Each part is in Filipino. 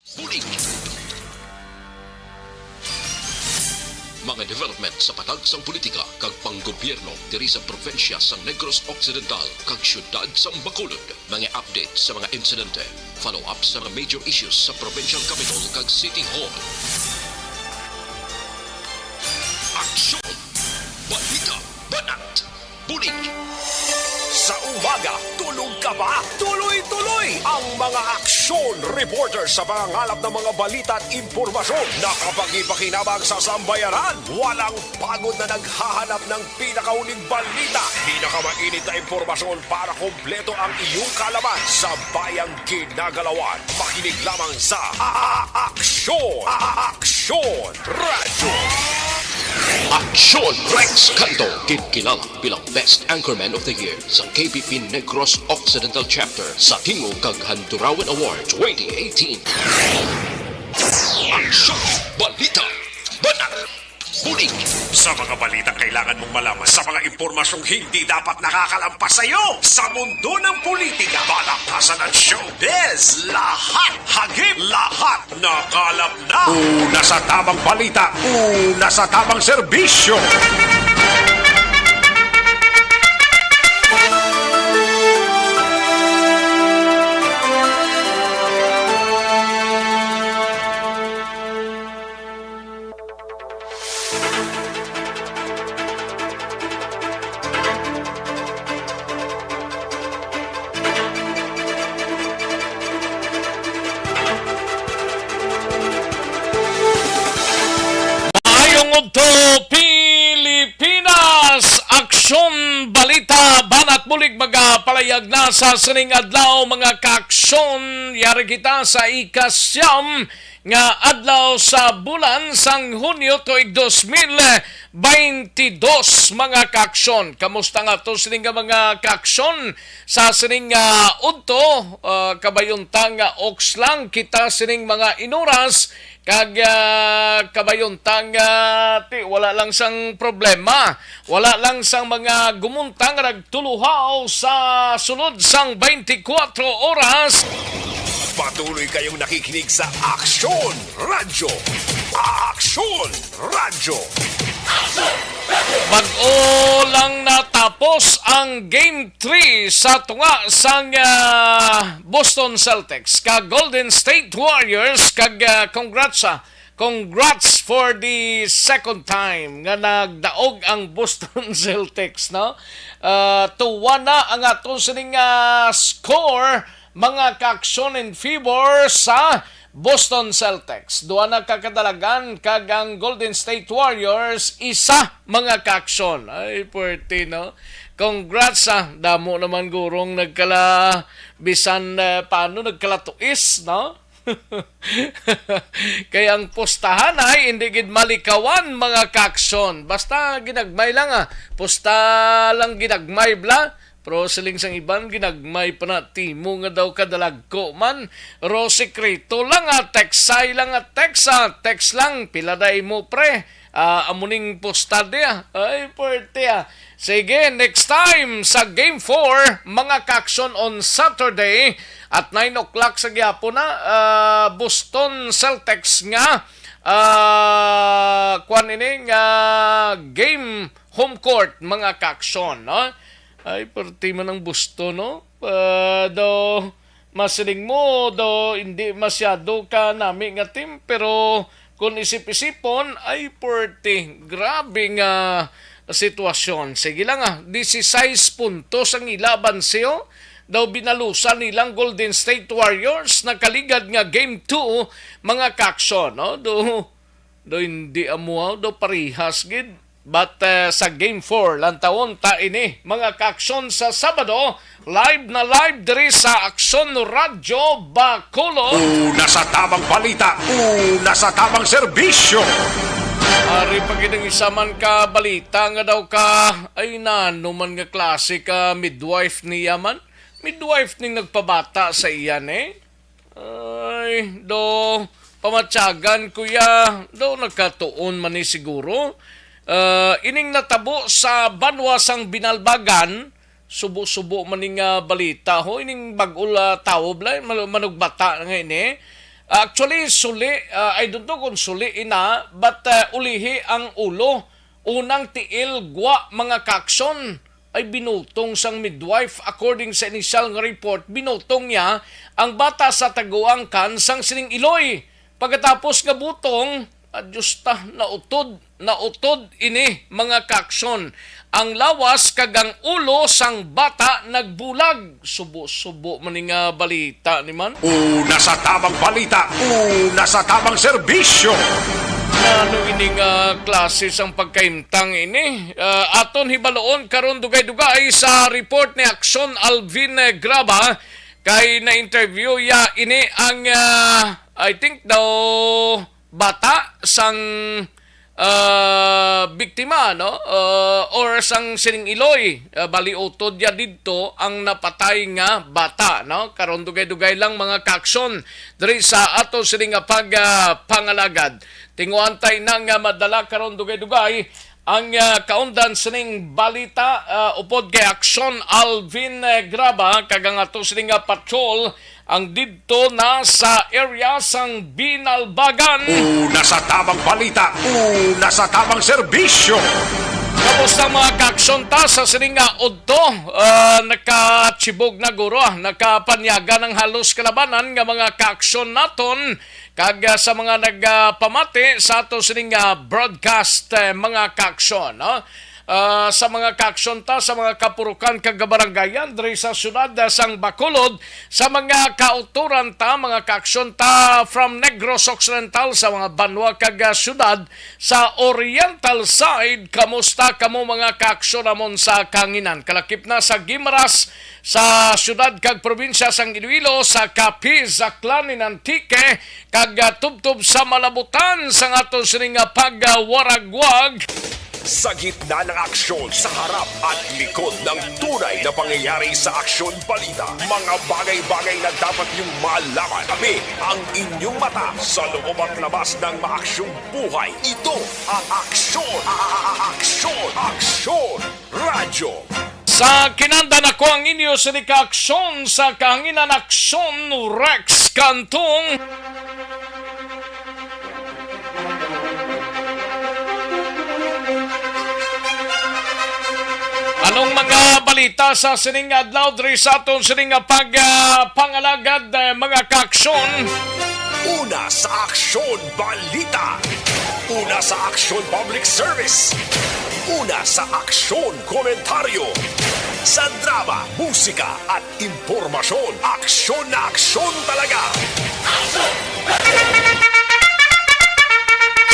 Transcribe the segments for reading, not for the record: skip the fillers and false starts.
Bulig. Mga development sa patag sang politika kag panggobyerno diri sa probinsya sa Negros Occidental kag syudad sa Bacolod. Mga update sa mga insidente, follow up sa mga major issues sa provincial capital kag City Hall. Aksyon! Balita! Banat! Bulig! Sa umaga, tulog ka ba? Tuloy-tuloy ang mga aksyon reporter sa mga ngalap ng mga balita at impormasyon na kapag ipakinabang sa sambayaran, walang pagod na naghahanap ng pinakauling balita. Pinakamainit na impormasyon para kompleto ang iyong kalaman sa bayang kinagalawan. Makinig lamang sa Aksyon! Aksyon Radio! Aksyon! Rex Canto, kilala bilang Best Anchorman of the Year sa KBP Negros Occidental Chapter sa Tingog kag Handurawan Award 2018. Aksyon! Balita! Banat! Bulig! Sa mga balita kailangan mong malaman sa mga impormasyong hindi dapat nakakalampas sa iyo sa mundo ng politika, balakasan at showbiz. Lahat hagip, lahat nakalap na. Una sa tamang balita, una sa tamang serbisyo. Udto Pilipinas, aksyon balita banat bulig magapalayag na sa sining adlaw mga kaaksyon yari kita sa ikasyam nga adlaw sa bulan sang Hunyo tuig 2022 mga kaaksyon. Kamusta nga to sining mga kaaksyon sa sining udto kabayuntang oks lang kita sining mga inuras kag kabayuntang wala lang sang problema, wala lang sang mga gumuntang nagtuluhaw sa sulod sang 24 oras. Patuloy kayong nakikinig sa Aksyon Radio. Aksyon Radio. Mag-o lang natapos ang Game 3 sa tunga sang Boston Celtics kag Golden State Warriors kag congrats for the second time nga nagdaog ang Boston Celtics, no? 2-1 na ang aton sining score mga kaaksyon in favor sa Boston Celtics. Duha na kakadalagan kag ang Golden State Warriors isa mga kaaksyon. Ay, puwerte, no? Congrats damo naman gurong nagkala bisan paano nagkalatuis, no? Kaya ang postahan ay hindi gid malikawan mga kaaksyon. Basta ginagmay lang posta lang ginagmay bla. Pero siling sang iban, ginagmay pa na timo nga daw kadalagko man. Ro sekreto lang teksay lang text lang, piladay mo pre. Amuning postade Ay, puwerte Sige, next time sa Game 4, mga kaaksyon on Saturday at 9 o'clock sa gyapon na, Boston Celtics nga, game home court mga kaaksyon, no? Ay, perti man ang gusto, no? Do masiling mo, do hindi masyado ka nami nga team, pero kung isip-isipon, ay perti. Grabe nga sitwasyon. Sige lang 16 puntos ang ilaban siyo. Daw binalusan nilang Golden State Warriors na kaligad nga Game 2, mga kaaksyon, no? Do hindi amuaw, do parihas gid. But sa Game 4, lantawon ta ini, mga kaaksyon sa Sabado, live na live diri sa Aksyon Radio Bacolod. Una sa tamang balita, una sa tamang serbisyo. Ari pagidang isaman ka balita nga daw ka, ay nanuman nga klase ka midwife niya man. Midwife ning nagpabata sa iyan Ay, do pamatyagan kuya, do nagkatuon man ni siguro. Ining natabo sa banwasang Binalbagan, subo-subo maning balita ho, ining bagul tao blay manugbata nga ini. Actually, suli, I don't know kung suli ina, but ulihi ang ulo. Unang tiil, gwa, mga kakson ay binutong sang midwife. According sa initial nga report, binutong niya ang bata sa taguang kan sang sining Iloy. Pagkatapos nga butong, Diyos ta, nautod ini mga kakson. Ang lawas kagang ulo sang bata nagbulag. Subo-subo maning balita ni man. Una sa tamang balita, una sa tamang serbisyo. Ano ining klase sang pagkaimtang ini? Aton hibaloon karon dugay-dugay sa report ni Action Alvin Graba kay na-interview ya ini ang I think daw bata sang biktima, no? Or sang sining Iloy, baliutod ya didto ang napatay nga bata, no? Karon dugay-dugay lang mga kakson diri sa ato sining pangalagad. Tinguantay na nga madala karon dugay-dugay ang kaundan sining balita upod kay Action Alvin Graba kagang ato sining patrol ang didto na sa area sang Binalbagan. Una sa tamang balita, una sa tamang serbisyo. Kamusta mga kakson ta sa sininga udto? Nakatsibog na guro, nakapanyaga ng halos kalabanan nga mga kakson naton kag sa mga nagpamati sa ato sininga broadcast mga kakson, no? Sa mga kakson ta, sa mga kapurukan kag barangayan diri sa syudad sang Bacolod, sa mga kauturan ta, mga kakson ta from Negros Occidental sa mga banwa kag syudad sa oriental side. Kamusta kamo mga kakson amon sa kanginan? Kalakip na sa Guimaras sa syudad kag probinsya sang Iloilo, sa Capiz, Aklan, Antique kag tubtob sa Malabutan sang aton sining pagwaragwag. Sa gitna ng aksyon, sa harap at likod ng tunay na pangyayari sa Aksyon Balita, mga bagay-bagay na dapat niyong malaman. Kami ang inyong mata sa loob at labas ng maaksyong buhay. Ito ang Aksyon! Aksyon! Radyo! Sa kinandan ako ang inyo sa aksyon sa kahanginan Aksyon Rex Kantong. Anong mga balita sa sining adlaw diri sa aton sining pangalagad mga kaaksyon? Una sa Aksyon Balita. Una sa Aksyon Public Service. Una sa Aksyon Komentaryo. Sa drama, musika at impormasyon, aksyon na aksyon talaga.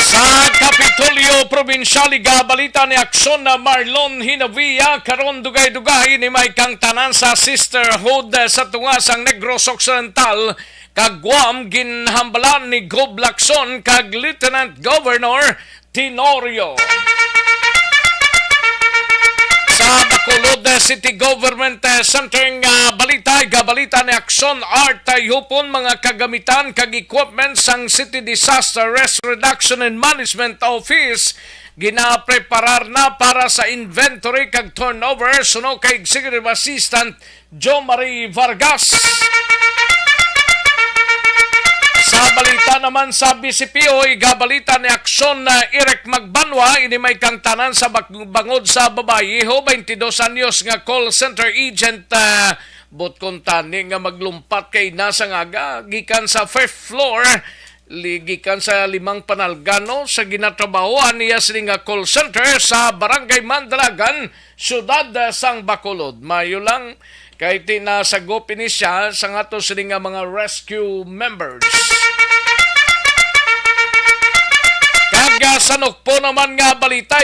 Sa Kapitolyo Provincial, balita ni Aksyon na Marlon Hinavia, karon dugay-dugay ni may kang tanan sa sisterhood sa tungasang Negros Occidental, kag Guam ginhambalan ni Gob Lacson kag Lieutenant Governor Tenorio. Sa Bacolod City Government Center nga balita ni Aksyon Art Hupon mga kagamitan kag equipment sang City Disaster Risk Reduction and Management Office ginapreparar na para sa inventory kag turnover suno kay Executive Assistant Jo Marie Vargas. Sa balita naman sa BCPO, igabalita ni Aksyon na Eric Magbanwa, ini may kang tanan sa bangod sa babayi, 22 anyos nga call center agent, bot kontani nga maglumpat kay nasa ngaga, gikan sa 5th floor, gikan sa 5 panalgano, sa ginatrabahoan niya sining call center sa Barangay Mandalagan, syudad sang Bacolod. Mayo lang, kay tinasagop ini siya sa ngato sining mga rescue members. Sanok po naman nga balita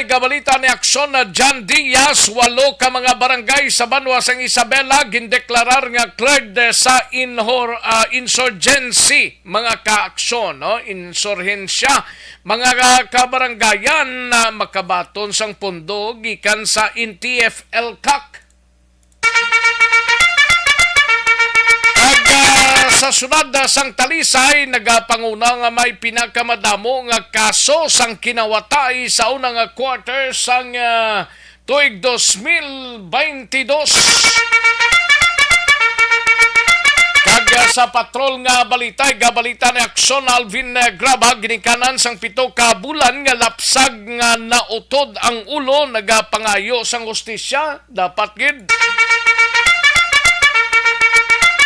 ni Aksyon na John Diaz, 8 ka mga barangay sa banwa sang Isabela gindeklarar nga cleared sa insurgency mga ka-aksyon, no? Insurhensya mga kabarangayan na makabaton sang pondo gikan sa NTF-ELCAC. Sa sunod sang Talisay, nagapanguna nga may pinakamadamo nga kaso sang kinawatay sa unang quarter sang tuig 2022. Kag sa patrol nga balita, gabalita ni Aksyon Alvin Graba, ginikanan sang 7 ka bulan nga lapsag nga nautod ang ulo, nagapangayo sang hustisya, dapat gid.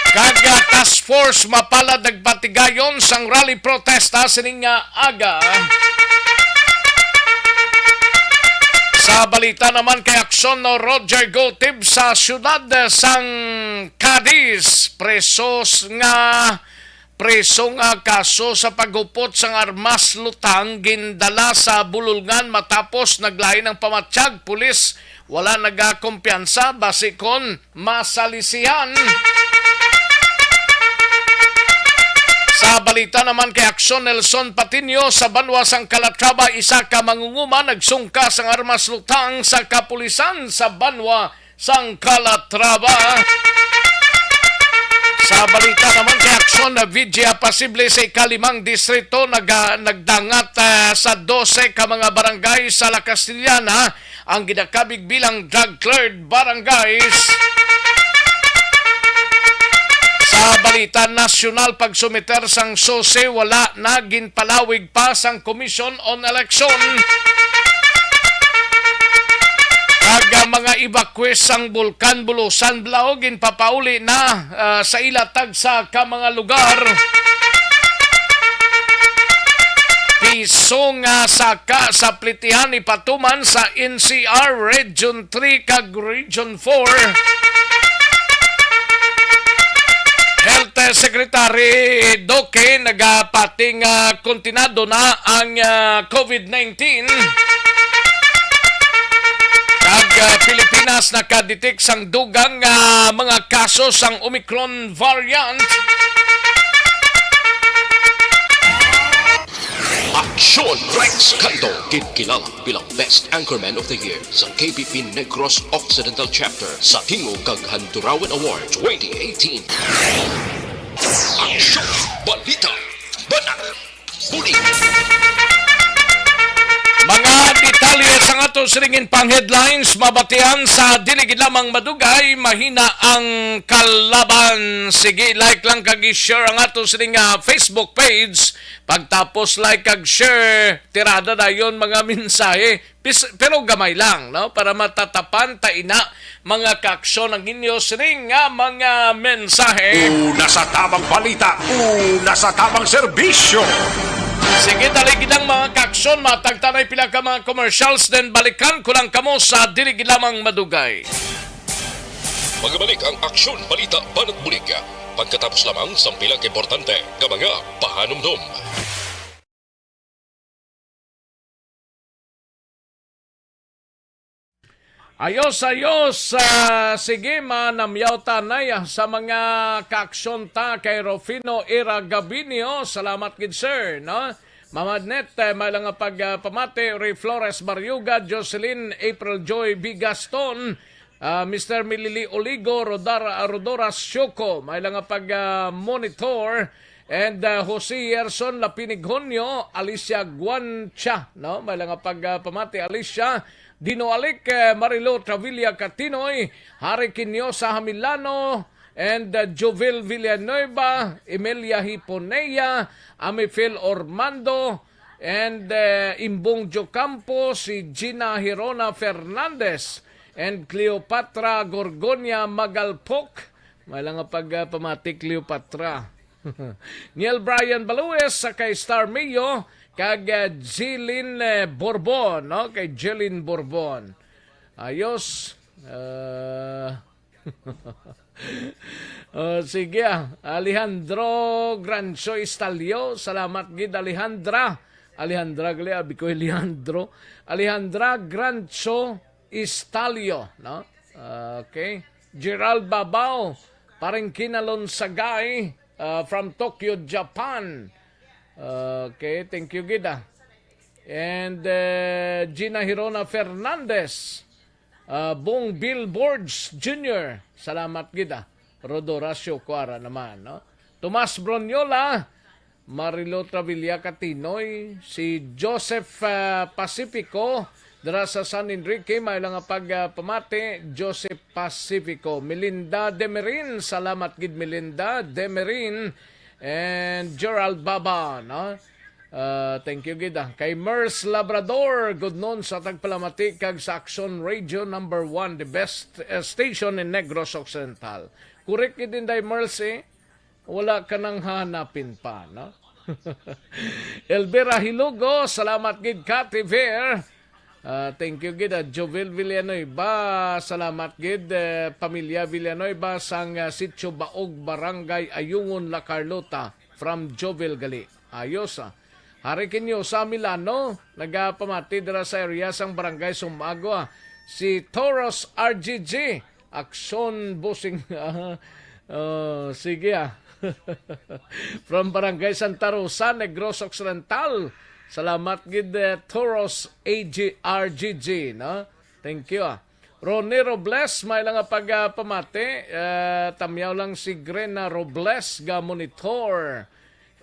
Kaga task force mapalad nagpatigayon sang rally protesta sining nga aga. Sa balita naman kay Aksyon no Roger Gotib sa syudad sang Cadiz, preso nga kaso sa paghupot sang armas lutang gindala sa bululngan matapos naglahi ng pamatsyag. Pulis wala nagakumpiyansa basikon masalisihan. Sa balita naman kay Aksyon Nelson Patinio sa Banwa sang Calatrava, isa ka mangunguma nagsungka sang armas lutang sa kapulisan sa Banwa sang Calatrava. Sa balita naman kay Aksyon na Vidya pasible sa ikalimang distrito nagdangat sa 12 ka mga barangay sa La Castellana ang ginakabig bilang drug-cleared barangays. Sa balita nasyonal, pagsumiter sang SOSE, wala na ginpalawig pa sang Commission on Election. Kaga mga evacuees sang Bulkan Bulusan Blao, ginpapauli na sa ilatag sa ka mga lugar. Piso nga saka sa plitihan ipatuman sa NCR Region 3 kag Region 4. Health Secretary Doke nagapating kontinado na ang COVID-19. Kag Pilipinas nakaditik sang dugang mga kaso sang Omicron variant. Aksyon Rex Canto, kilala bilang Best Anchorman of the Year sa KBP Negros Occidental Chapter sa Tingog kag Handurawan Award 2018. Aksyon Balita Banat Huli. Mga detalye sa ato siringin pang headlines, mabatian sa diligid lamang madugay, mahina ang kalaban. Sige, like lang kag i-share ang ato siring Facebook page. Pagtapos like kag share, tirada na yon mga mensahe. Pero gamay lang, no? Para matatapan taina mga kaaksyon ng inyo siring mga mensahe. Una sa tamang balita, una sa tamang serbisyo. Sige, taligid ang mga kaaksyon, matagtanay pila ka mga commercials, then balikan ko lang kamo sa diligid lamang madugay. Magbalik ang Aksyon Balita Banat Bulig. Pagkatapos lamang sa pilang importante nga mga pahanumdum. Ayos, sige, manamyaw tanay sa mga kaaksyon ta kay Rufino Ira Gabinio. Salamat gid sir, no? Mamadnet, may lang pagpamate, Ray Flores Mariuga, Jocelyn April Joy Bigaston, Mr. Milili Oligo, Rodora Syoko, may lang pag-monitor, and Jose Yerson Lapinigonyo, Alicia Guancha, no? May lang pagpamate, Alicia Dino Alik, Marilo Travilla Catinoy, Harry Quiniosa Hamilano, and Jovel Villanueva, Emilia Hiponea, Amifil Ormando, and Imbong Jocampo, si Gina Hirona Fernandez, and Cleopatra Gorgonia Magalpok. May lang pagpamati Cleopatra. Neil Brian Balues, sa kay Star Mayo, kag Jilin Borbon, no? Kay Jilin Borbon. Ayos. Sige, Alejandro Grancho Istalio, salamat gid Alejandra gali abi ko Alejandra Grancho Istalio, no? Okay, Gerald Babao, parang kinalon sagay, from Tokyo, Japan. Okay, thank you gida. And Gina Hirona Fernandez, Bong Billboards Jr., salamat gida. Rodoracio Cuara naman, no? Tomas Bronyola, Marilo Travilla Catinoy, si Joseph Pacifico, Dara sa San Enrique, may lang nga pagpamati, Joseph Pacifico, Melinda Demerin, salamat gid Melinda Demerin, and Gerald Baba, no? Thank you gid. Kay Mers Labrador, good noon sa tagpalamati kag sa Action Radio number 1, the best station in Negros Occidental. Correct gid din day Mers wala ka nang hanapin pa, no? Elvira Hilugo, salamat gid Cathy Ver. Thank you gid Jovel Villanueva, salamat gid pamilya Villanueva sang Sitio Baog, Barangay Ayungon, La Carlota, from Jovel gali. Ayos Hari kinyo sa Milano, nagapamati dira sa area sang Barangay Sumago si Toros RGG, Aksyon Busing. Sige from Barangay Santa Rosa, Negros Occidental. Salamat gid Toros RGG, no? Thank you. Ronnie Robles, may lang pagpamati. Tamyaw lang si Grena Robles ga monitor.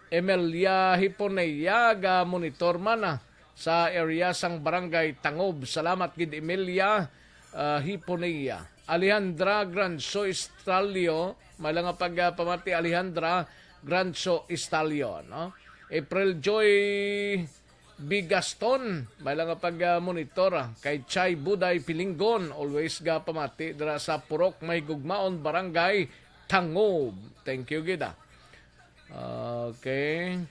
Emelia Hiponeya ga monitor man sa area sang Barangay Tangob. Salamat gid Emelia Hiponeya. Alejandra Granso Estalio, may lang pagpamati Alejandra Granso Estalio, no? April Joy Bigaston, may lang pag-monitor kay Chay Buday Pilinggon, always ga pamati dira sa Purok May Gugmaon, Barangay Tangob. Thank you gida. Okay.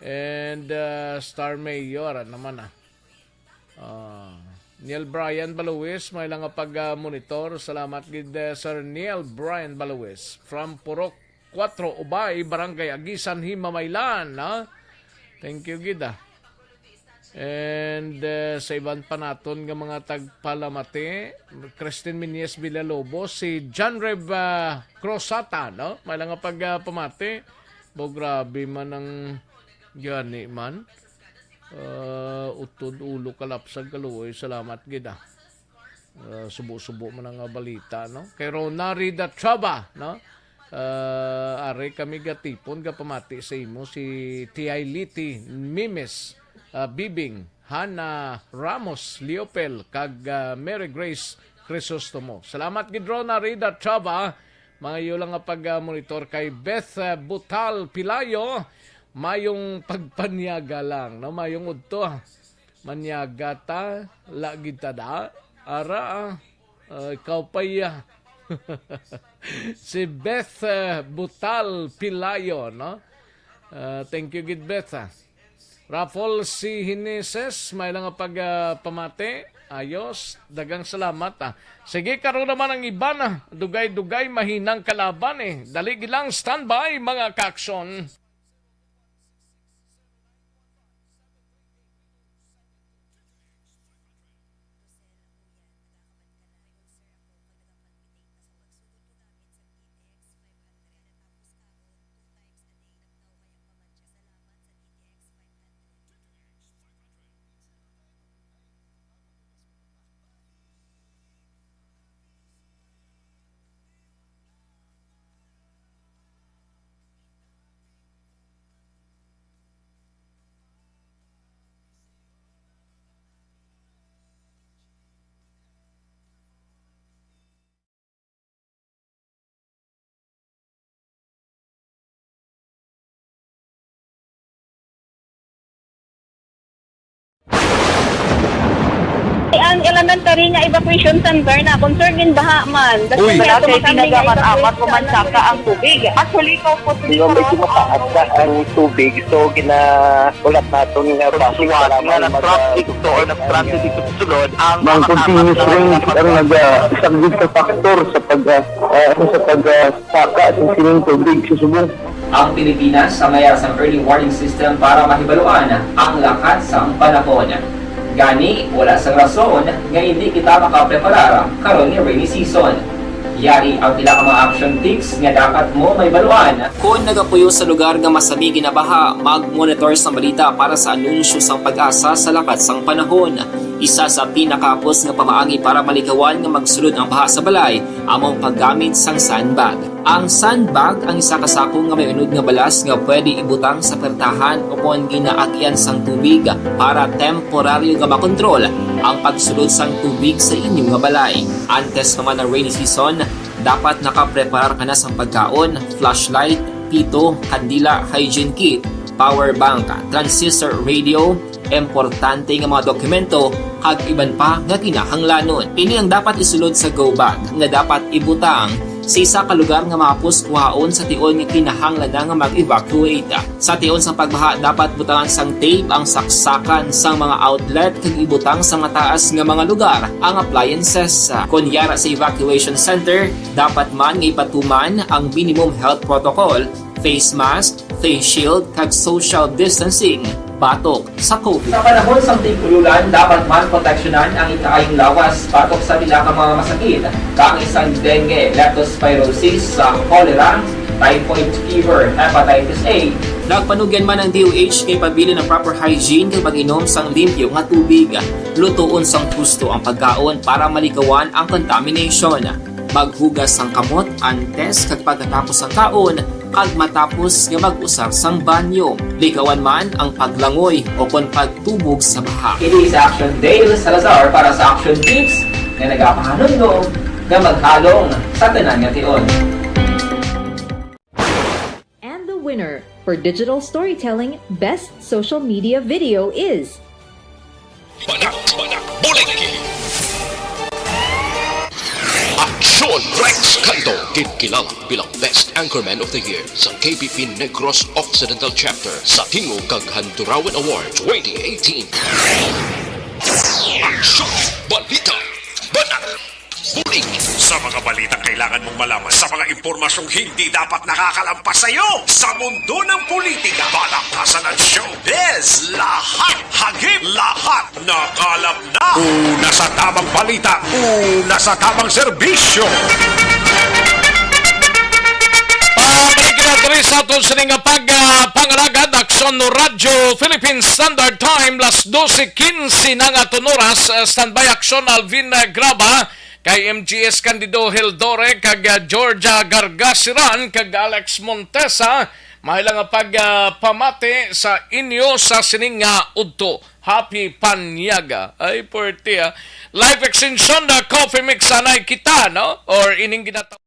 And Star Mayor naman Neil Brian Baluwis, may lang pag-monitor. Salamat gid Sir Neil Brian Baluwis from Purok 4 Ubay, Barangay Agisan, Himamaylan. Thank you gida. And sa iban pa naton nga mga tagpalamati, Christine Minyes Villalobos, si John Rev Crosata, no? May lang pagpamati. Grabe man ang gani man. Utod ulo kalapsag kaluoy. Salamat gida. Subo-subo man ang balita, no? Kay Rona Rida Traba, no? Are kami gatipon pamati sa imo si T.I. Liti Mimes Bibing, Hana Ramos Leopel kag Mary Grace Crisostomo. Salamat gid Rona Rida Traba. Mga iyo lang pag-monitor kay Beth Butal Pilayo. Mayong pagpanyaga lang, no? Mayong udto manyaga ta lagi tada ara ikaw pa si Beth Butal Pilayo, no? Thank you gid Beth. Raffle si Hineses, may lang pagpamati. Ayos, dagang salamat Sige, karon naman ang iba dugay-dugay mahinang kalaban Dali lang, standby mga kakson. Ang elementary nga evacuation center na concern in baha man. Uy, kaya kay pinagamat-amat kumansaka ang tubig. Actually, ko po Medyo mataas na ang tubig. So, ginaulat natin nga pasuwat nga ng traffic to or ng-traffic dito sa sulod ang Mang continuous range ang nag-isang sa factor sa pagsaka sa sining tubig sa subong. Ang Pilipinas sa mayroon sa early warning system para mahibaluan ang lakas ng panahon. Gani, wala sang rason nga hindi kita makapreparar karon ni rainy season. Yari ang pila ka mga action tips nga dapat mo may baluan. Kung nagapuyo sa lugar nga masabi ginabaha, mag-monitor sa balita para sa anunsyo sang pag-asa sa lakas sang panahon. Isa sa pinakapos nga pamaagi para malikawan nga magsulod ang baha sa balay among paggamit sang sandbag. Ang sandbag ang isa ka sako nga may unod nga balas nga pwede ibutang sa pertahan upon ginaagyan sang tubig para temporaryo nga makontrol ang pagsulod sang tubig sa inyong nga balay. Antes naman ng rainy season, dapat nakapreparar ka na sang pagkaon, flashlight, pito, kandila, hygiene kit, power bank, transistor radio, importante nga mga dokumento kag iban pa nga kinahanglanon. Ini ang dapat isulod sa go bag nga dapat ibutang sa isa ka lugar nga mapus kuhaon sa tion nga kinahanglan nga mag-evacuate. Sa tion sa pagbaha dapat butangan sang tape ang saksakan sang mga outlet kag ibutang sa mataas nga mga lugar ang appliances. Kunyara sa evacuation center, dapat man nga ipatuman ang minimum health protocol, face mask, face shield kag social distancing batok sa COVID. Sa panahon sa tig-ululan, dapat man proteksyonan ang ikaayong lawas batok sa pila ka mga masakit, kang isang dengue, leptospirosis, cholera, typhoid fever, hepatitis A. Nagpanugyan man ang DOH kay pabili ng proper hygiene kay pag-inom sang limpyo nga tubig. Lutuon sang gusto ang pagkaon para malikawan ang contamination. Maghugas sang kamot antes kag pagkatapos ang kaon kag matapos nga mag-usar sang banyo. Likawan man ang paglangoy o kon pagtubog sa baha. It is Action Dale Salazar para sa Action Tips nga nagapahanundong nga maghalong sa tanan nga tion. And the winner for Digital Storytelling Best Social Media Video is Banak Bulig. Action Rex Canto, kilala bilang Best Anchorman of the Year sa KBP Negros Occidental Chapter sa Tingog kag Handurawan Award 2018. Action Balita Banak Bulig. Sa mga balita kailangan mong malaman sa mga impormasyong hindi dapat nakakalampas sa iyo sa mundo ng politika, balakasan at showbiz. Lahat hagip, lahat nakalap na. Una sa tamang balita, una sa tamang serbisyo. Pabalik na diri sa aton sa nga pangalagad Aksyon no Radyo Philippine Standard Time las 12:15 na nga oras. Standby Aksyon Alvin Graba kay MGS Candido Hildore kag Georgia Gargasiran kag Alex Montesa mahilang nga pagpamati sa inyo sa sining nga udto. Happy Panyaga. Ay porte live extension na coffee mix sanay kita no or ining ginatawag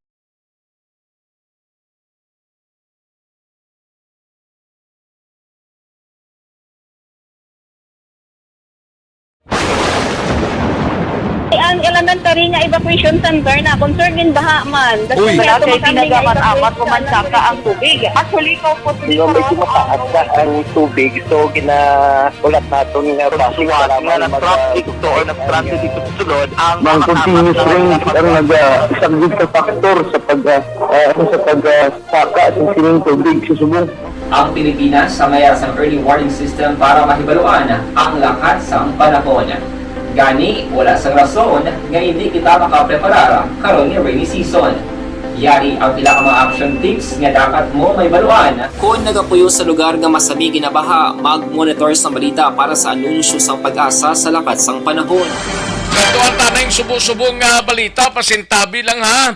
Ang elementary nga evacuation center na concern din baha man. Uy, Kasi kasi pinagaman amat kumansaka ang tubig. Actually, ko po Di ba medyo mataas na ang tubig, so ginaulat natin nga Siwat nga nag-traffic to or nag-transit dito sa sulod ang Mang continuous rain ang isang ka factor sa pagsaka sa sining tubig sa subong. Ang Pilipinas sa maya sa early warning system para mahibaluan ang lakat sa panahon. Gani, wala sa rason nga hindi kita makapreparar karon ni rainy season. Yari ang pila ka mga action tips nga dapat mo may baluan. Kung nagapuyo sa lugar nga masabi ginabaha, mag-monitor sa balita para sa anunsyo sa pag-asa sa lakat sang panahon. ito ang tanay subo-subong balita, pasintabi lang ha,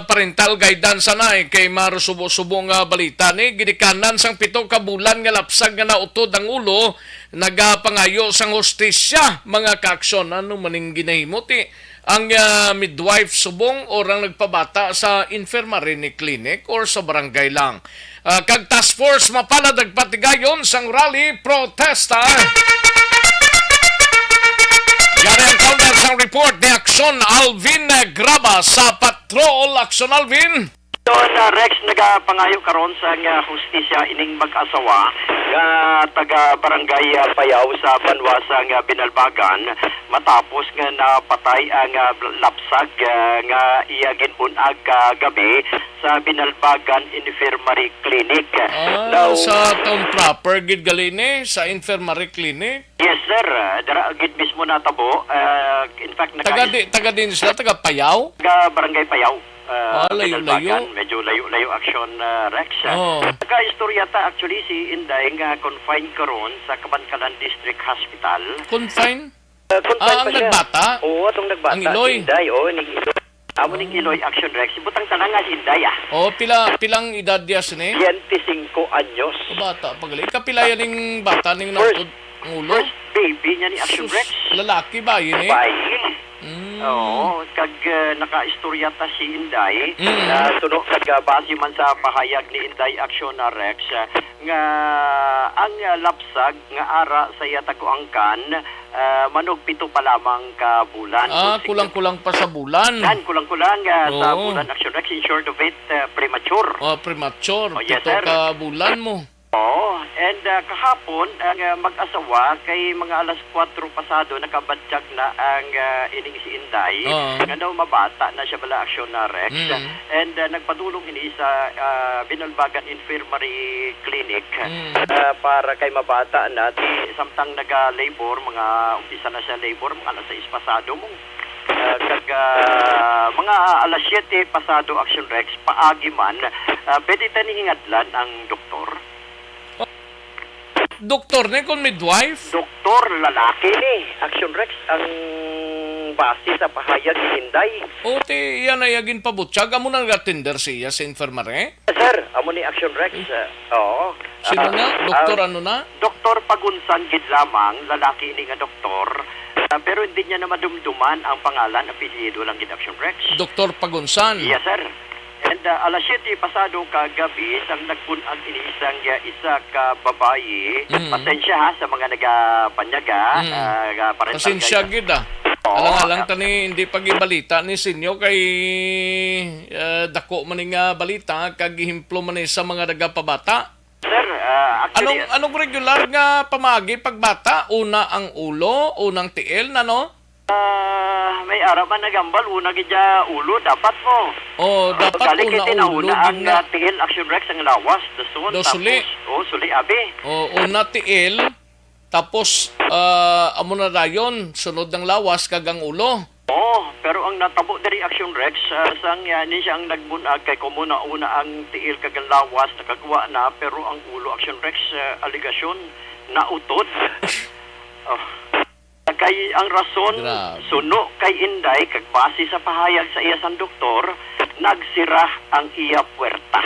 parental guidance na kay maro subo-subong balita ni gidikanan sang 7 ka bulan nga lapsag nga nautod ang ulo nagapangayo sang hostisya mga kaaksyon ano maning ginahimoti ang midwife subong orang nagpabata sa infirmary ni clinic or sa barangay lang. Kag task force mapalad nagpatigayon sang rally protesta. Yari ang counter sa report ni Aksyon Alvin Graba sa Patrol. Aksyon Alvin. Doon Rex nagapangayo karon sa hustisya ining mag-asawa taga barangay Payaw sa Banwasa nga Binalbagan matapos nga napatay ang lapsag nga iya ginbunag gabi sa Binalbagan Infirmary Clinic. Sa town proper gid galini sa infirmary clinic. Yes sir, dara gid mismo natabo. In fact taga din sila taga Payaw. Taga barangay Payaw. Layo-layo. Binalbagan. Medyo layo-layo action, Rex. Oo. Nagka-istorya ta actually si Inday nga confined karon sa Kabankalan District Hospital. Confine? Confined Ang pa siya. nagbata? Oo, atong nagbata. Ang Iloy? Si Inday, oo, ning Iloy. Amo ning Iloy action, Rex. Butang tanang nga si Inday, ah. Pilang edad diya sini? 25 anyos. Bata, pagaling. Kapila yan yung bata ning nautod ang ulo? First baby niya ni action, Sus, Rex. lalaki ba yun eh? Babae. Mm. Oo, kag naka-istorya ta si Inday, Mm. tuno kag base man sa pahayag ni Inday Action na Rex, nga ang lapsag nga ara sa yatago angkan, manog 7 pa lamang ka bulan. So, Kulang-kulang pa sa bulan. kulang-kulang sa Oo. bulan Action Rex, in short of it, premature. Premature. Oh, yes, Pito sir. ka bulan mo. Oo, and kahapon ang mag-asawa kay mga alas 4 pasado nakabadyag na ang ining si Inday. Nga daw mabata na siya bala aksyon na Rex. And nagpadulong ini sa Binalbagan Infirmary Clinic para kay mabata na samtang naga-labor, mga umpisa na siya labor, mga alas 6 pasado mo. Mga alas 7 pasado action Rex, paagi man, pwede tani hingadlan ang doktor. Doktor ni kung midwife? Doktor, lalaki ni. Action Rex, ang base sa pahayag ni Inday. Ti yan ay agin pabutsag. Amo nang gatender siya sa infirmary? Sir, amo ni Action Rex. Oo. Sino na? Doktor ano na? Doktor Pagunsan gid lamang, lalaki ni nga doktor. Pero hindi niya na madumduman ang pangalan, apelyido lang gid Action Rex. Doktor Pagunsan? Yes, sir. And alas 7 pasado kagabi sang nagpunag ini isa ka babae. Pasensya ha sa mga nagapanyaga. Pasensya gid ah. Alang-alang tani hindi pagibalita ni sinyo kay dako man nga balita kag gihimplo man sa mga nagapabata. Sir, actually... Anong regular nga pamagi pagbata? Una ang ulo, unang tiil na no? May araw man nagambal, una gidya ulo, dapat mo. Dapat una ulo. Ang tiil action Rex ang lawas, dasun. Suli. Suli, abi. Una tiil, tapos amo na dayon, sunod ng lawas kag ang ulo. Pero ang natabo diri action Rex, sang ni siya ang nagbunag kay kumuna una ang tiil kag ang lawas nakagawa na, pero ang ulo action Rex, aligasyon na utod. Kay ang rason suno kay Inday kag base sa pahayag sa iya sang doktor, nagsira ang iya puwerta.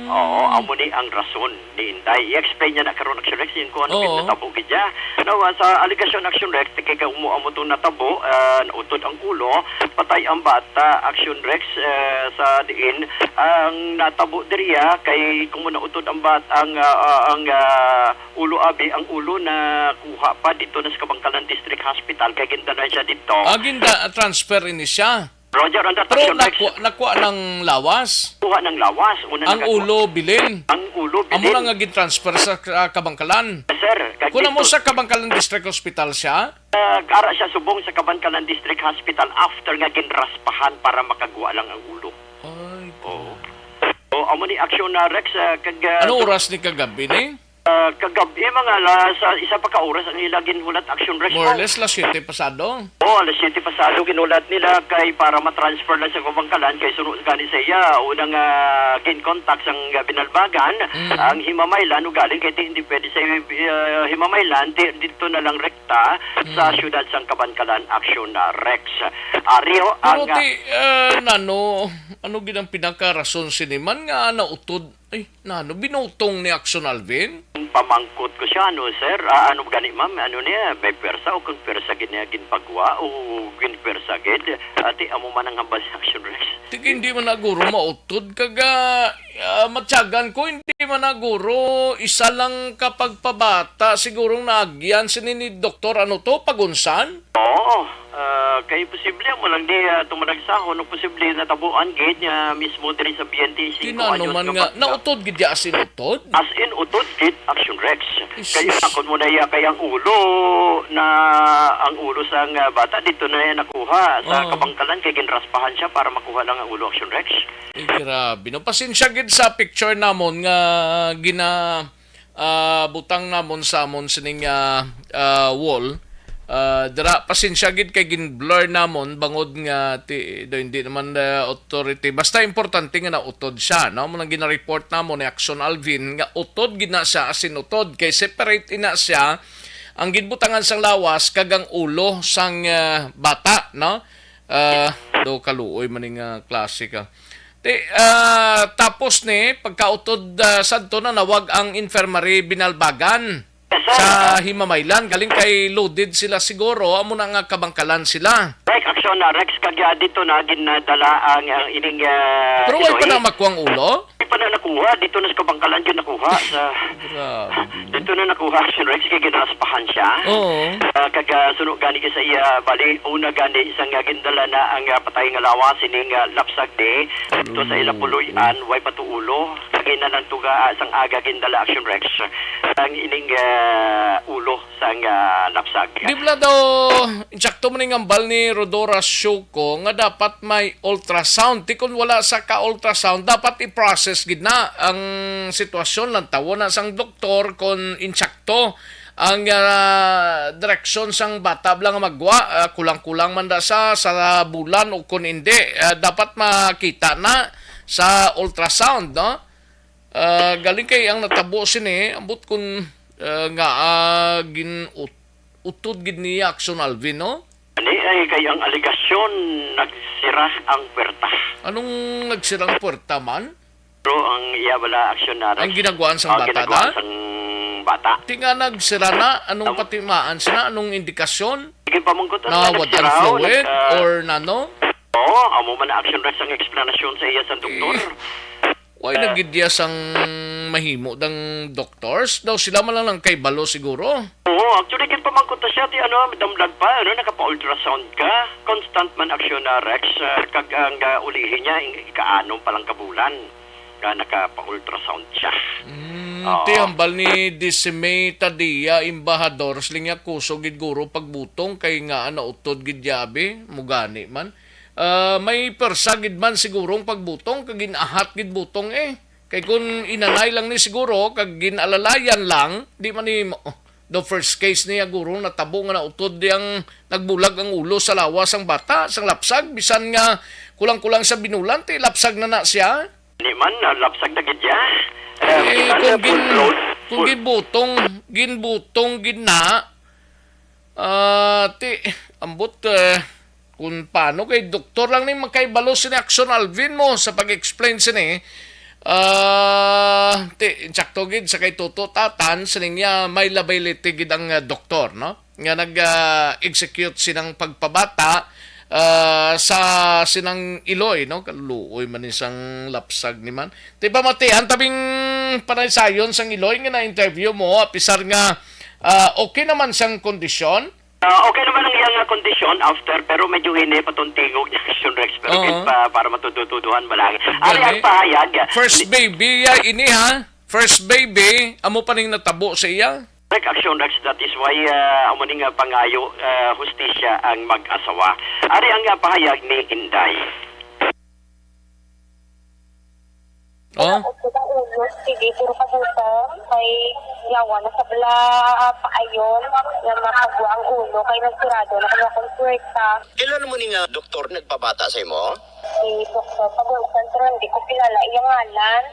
Amo ni ang rason ni Inday. I-explain niya na karon action Rex yung kung ano natabo gidya. Now, sa allegation action Rex, kay umuamo itong natabo, nautod ang ulo, patay ang bata, action Rex sa diin. Ang natabo diriya, kay kung nautod ang bata, ang ulo abi, ang ulo na kuha pa dito na sa Kabangkalan District Hospital, kay gindanan siya dito. Transfer ini siya. Roger, ang pero action Rex. nakuha ng lawas. Kuha ng lawas. Ang ulo bilin. Ang ulo bilin. Amo na nga transfer sa Kabangkalan. Sir, kuna mo sa Kabangkalan District Hospital siya? Ara siya subong sa Kabangkalan District Hospital after nga ginraspahan para makagawa lang ang ulo. Ay, amo ni action na Rex kag ano oras ni kagabi ni? Kagabi mga sa isa pa ka oras ang ila ginhulat action Rex. More or less las 7 pasado. Alas 7 pasado ginulat nila kay para ma-transfer lang sa Kabangkalan kay sunod gani sa iya unang gin-contact sang Binalbagan ang Himamaylan galing kay hindi pwede sa Himamaylan dito na lang rekta sa syudad sang Kabangkalan action na Rex. Ariyo ang ano gid ang pinaka-rason siniman nga nautod binutong ni Action Alvin? Pamangkot ko siya, sir? Ano gani, ma'am? Ano niya? May persa o kung persa gid niya ginpagwa o ginpersa gid? Ati, amo man ang hambal sa Action Rex. Hindi man naguro mautod kaga matyagan ko, hindi man naguro isa lang kapag pabata sigurong nagyan sinini doktor Pagunsan? Kay posible mo lang di tumanagsahon o posible natabuan gid niya mismo diri sa BNT 5 anyos man nga nautod gid ya asin utod? As in utod gid action Rex. Kaya akon mo na iya kay ang ulo sa bata dito na yan nakuha sa Kabangkalan kay ginraspahan siya para makuha lang ang ulo action Rex. Grabe no, pasensya gid sa picture namon nga butang namon sa amon sining wall Dara pasensya gid kay gin-blur namon bangod nga hindi naman authority. Basta importante nga nautod siya, no? Mo nang gina-report namon ni Action Alvin nga utod gid na siya asin utod kay separate ina siya ang ginbutangan sang lawas kagang ulo sang bata, no? Do kaluoy maning klase ka. Tapos ni pagkautod sadto na nawag ang infirmary binalbagan sa Himamaylan, galing kay loaded sila siguro, amo na nga kabangkalan sila. Rex, action na, Rex, kagya dito na ginadala ang ining... Pero wala pa na makuwang ulo? Hindi pa na nakuha, dito na sa kabangkalan yun nakuha. Grabe. Dito na nakuha si Rex, kaya ginaspahan siya. Oo. Kaga sunod gani ka sa iya, bali, una gani, isang gindala na ang patay nga lawas, ining lapsag de, ito sa ilapuluyan, way patuulo, kagay na lang tuga, isang aga gindala action Rex, ang ining ulo sa lapsag. Di ba daw, insakto mo ning ambal ni Rodora Shoko nga dapat may ultrasound. Di kung wala sa ka-ultrasound, dapat i-process gid na ang sitwasyon lang. Tawo na sang doktor kung insakto ang direksyon sang bata lang magwa. Kulang-kulang man da sa bulan o kung hindi. Dapat makita na sa ultrasound, no? Galing kay ang natabo sini, ambot kung utod gid ni Action Alvin, no? Ani ay kay ang aligasyon nagsira ang puwerta. Anong nagsirang puwerta man? Pero ang iya wala aksyonaris. Ang ginagawaan sang bata ginagawaan na? sang bata. Tinga nagsira na, anong patimaan sila, anong indikasyon? Sige pamungkot Na wadan fluid or nano? Oo, amo man na action rest ang explanasyon sa iya sa doktor. Why nagidya sang mahimo dang doctors? Daw sila man lang kay balo siguro. Oo, actually kin pamangkot ta siya ti damlag pa, nakapa-ultrasound ka. Constant man action na Rex, kag ang ulihin niya ikaanong palang kabulan. Nakapa-ultrasound siya. Ti hambal ni Disime Tadia Embahador slinya kuso gid guro pagbutong kay nga nautod gid yabe mugani man. May persa gid man sigurong pagbutong kag ginahat gid butong kay kun inanay lang ni siguro kag ginalalayan lang di man ni the first case niya guro natabo nga nautod yang nagbulag ang ulo sa lawas ang bata sang lapsag bisan nga kulang-kulang sa binulan ti lapsag na siya. Ni man lapsag na gid ya. Kung ginbutong gina ti ambot kung paano kay doktor lang ni makaibalo si Action Alvin mo sa pag-explain sini insakto gid sa kay Toto Tatan sining niya may liability gid ang doktor, no? Nga nag-execute sinang pagpabata sa sinang Iloy, no? Kaluoy man isang lapsag ni man. Di ba matian tabing panaysayon sang Iloy nga na-interview mo apisar nga okay naman sang kondisyon? Okay naman ang iyang kondisyon after pero medyo hini patuntingog niya action Rex pero para matutuduhan malaki. Ari ang pahayag. First baby ini ha? First baby amo pa ning natabo sa iya? Action Rex, that is why amo ning pangayo hustisya ang mag-asawa. Ari ang pahayag ni Inday. Sige, puro kabutong kay yawa na sabla paayon na makagwa ang ulo kay nagsirado na kanya konsulta. Ilan mo ni nga doktor nagpabata sa imo? Si Dr. Pagulsan pero hindi ko kilala iyang ngalan.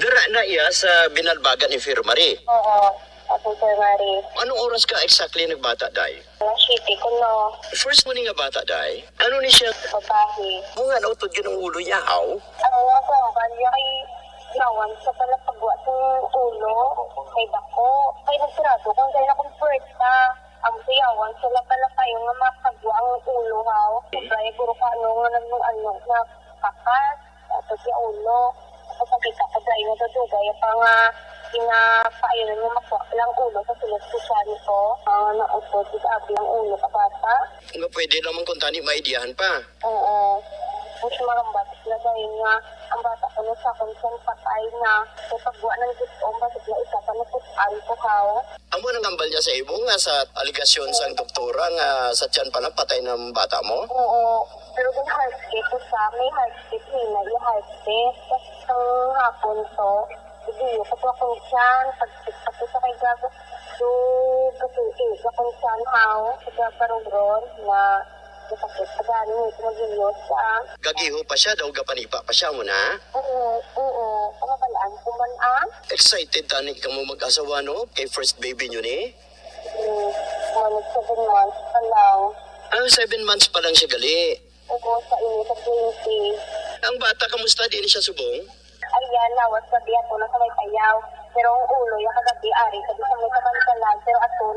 Dira na iya sa Binalbagan Infirmary. Oo, at infirmary. Anong oras ka exactly nagbata, Day? Alas 7 ko no, First mo ni nga bata, Day? Ano ni siya? babae. Kung nga nautod yun ang ulo niya, how? Ang nga kwambal niya kay yawan sa palapagwa sa ulo kay dako. Kay nagsirado kung kaya na konsulta. Ang sayawan sila pala kayo nga makagwa ang ulo haw. Kaya puro ka nga nag-ano na kakas. At yung ulo. Tapos nakita ka dahil natutugay pa nga pinapailan mo makuha lang ulo sa sulat ko siya nito. Nautod, isabi ang ulo ka bata. Nga pwede naman kung tani maidiyahan pa. Oo. Mas marambat sila dahil nga ang bata ko na sa konsent patay na. So pagwa ng gusto, basig na isa pa naputaan ko haw. Amo nang ambal niya sa imo nga sa aligasyon sa doktora nga sa tiyan pa patay ng bata mo? Oo. Pero yung heartbeat ko sa, may heartbeat nila, yung heartbeat. Tapos ang hapon to, hindi ko po akong dyan, pagpito sa kay Gago. So, kasi sa kung saan sa parugron na sakit sa gano'n ito mag-iyos siya. Gagiho pa siya daw, gapanipa pa siya mo na. Oo. Pamabalaan ko man Excited tani ka mo mag-asawa no? Kay first baby nyo ni? 7 months pa lang. 7 months pa lang siya gali. Oo, sa inyo sa 20. Ang bata, kamusta din siya subong? Ayan, lawas gabi ako na sa may payaw. Pero ang ulo, yung kagabi, ari, sabi sa may kabantalan. Pero ato,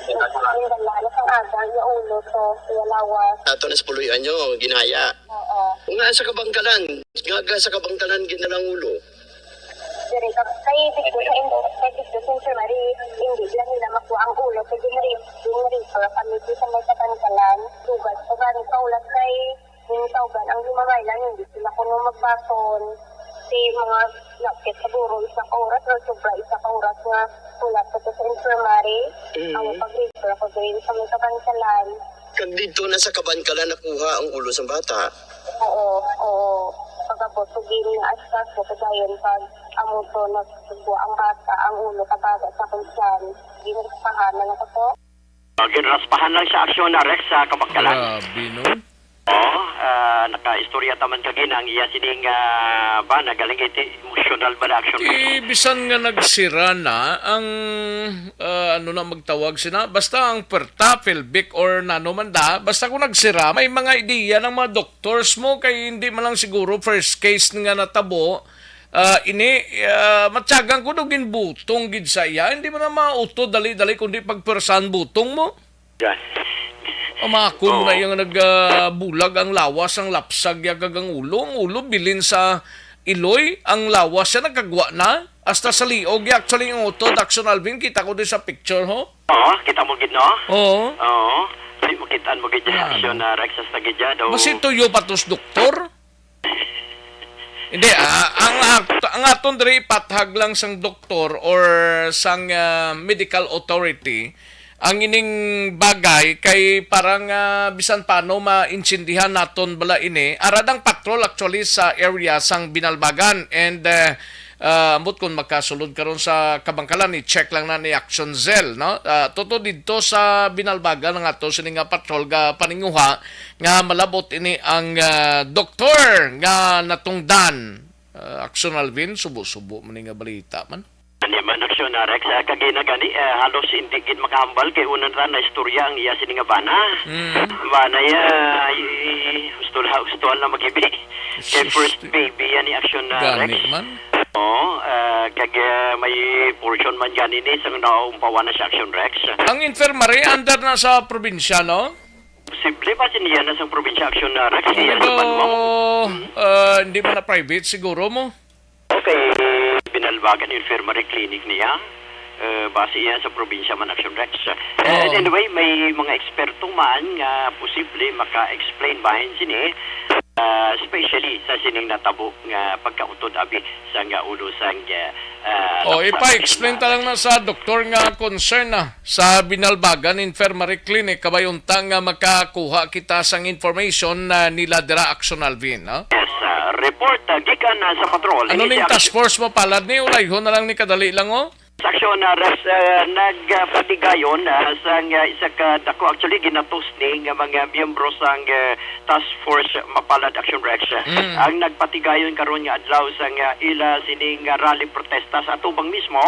yung dala, ang agang, yung ulo to, yung lawas. Ato na sa puluyan nyo, ginaya. Oo. Nga sa kabangkalan, sa kabangkalan ginalang ulo. Pero kay dito sa infirmary, hindi lang nila makuha ang ulo. Kaya dinrefer kami dito sa may kabantalan. Sugat, so gano'n kaulat kay yung taugan, ang lumamailan, hindi sila kuno magbaton. Mga lakit siguro isang oras o sobra isang oras nga ulat ko sa infirmary. Ang pag-refer ako din sa may kabantalan. Kag dito na sa kabangkalan nakuha ang ulo sa bata. Oo. Pagabot ko din na askas ko kagayon pag amo to nagsubo ang bata, ang ulo kabaga sa kunsan. Ginaspahanan ako to. Ginraspahan lang sa aksyon na Rex sa Kabangkalan. Grabe, no? Naka-istorya taman kagin ang iya sining ba nagaling iti emotional ba na action. Bisan nga nagsira na ang magtawag sina basta ang perta, pelvic or nanomanda, basta kung nagsira may mga ideya ng mga doctors mo kay hindi man lang siguro first case nga natabo. Matyagang ko dugin butong gid sa iya, hindi mo na mauto dali-dali kundi pagpersan butong mo. Yes. Amako mo na yung nagbulag ang lawas, ang lapsag, ang ulo. Ang ulo bilin sa iloy, ang lawas siya nagkagwa na. Hasta sa liog, actually yung auto, Daxon Alvin, kita ko din sa picture, ho? Oo, kita mo gid no? Oo. Di mo kitaan mo gid action na Rex sa gidya daw. Mas ituyo patos doktor? Hindi, ang aton diri ipathag lang sang doktor or sang medical authority ang ining bagay kay parang bisan paano maintindihan naton bala ini aradang patrol actually sa area sang Binalbagan and ambot kung makasulod karon sa Kabangkalan i-check lang na ni Action Zell no toto didto sa Binalbagan nga ato sini nga patrol ga paninguha nga malabot ini ang doktor nga natungdan Action Alvin subo-subo man nga balita man. Ani man aksyon na Rex kagina gani halos hindi gid makahambal kay unan ra na istorya ang iya sini nga bana. Bana ya gusto na magibi. Kay first baby ani aksyon na Rex. Gani man. Kag may portion man gani ni sang naumpawan na sa action Rex. Ang infirmary under na sa probinsya no? Posible pa siniya na sa probinsya action na Rex. Mo. Hindi man na private siguro mo. Okay, Binalbagan Infirmary Clinic niya. Base yan sa probinsya man Action Rex. Anyway, may mga eksperto man nga posible maka-explain bahin sini especially sa sining natabo nga pagkautod abi sa nga ulo sang ipa-explain ta lang na sa doktor nga concern na sa Binalbagan Infirmary Clinic kabayuntang nga makakuha kita sang information na nila dira Action Alvin, no? Yes, report gikan sa patrol. Ano ning task force mo palad ni ulayhon na lang ni kadali lang Saksyon na nagpatigayon sa isa ka dako actually ginatos ni nga mga miyembro sang task force mapalad Action Rex ang nagpatigayon karon nga adlaw sang ila sining rally protesta sa atubang mismo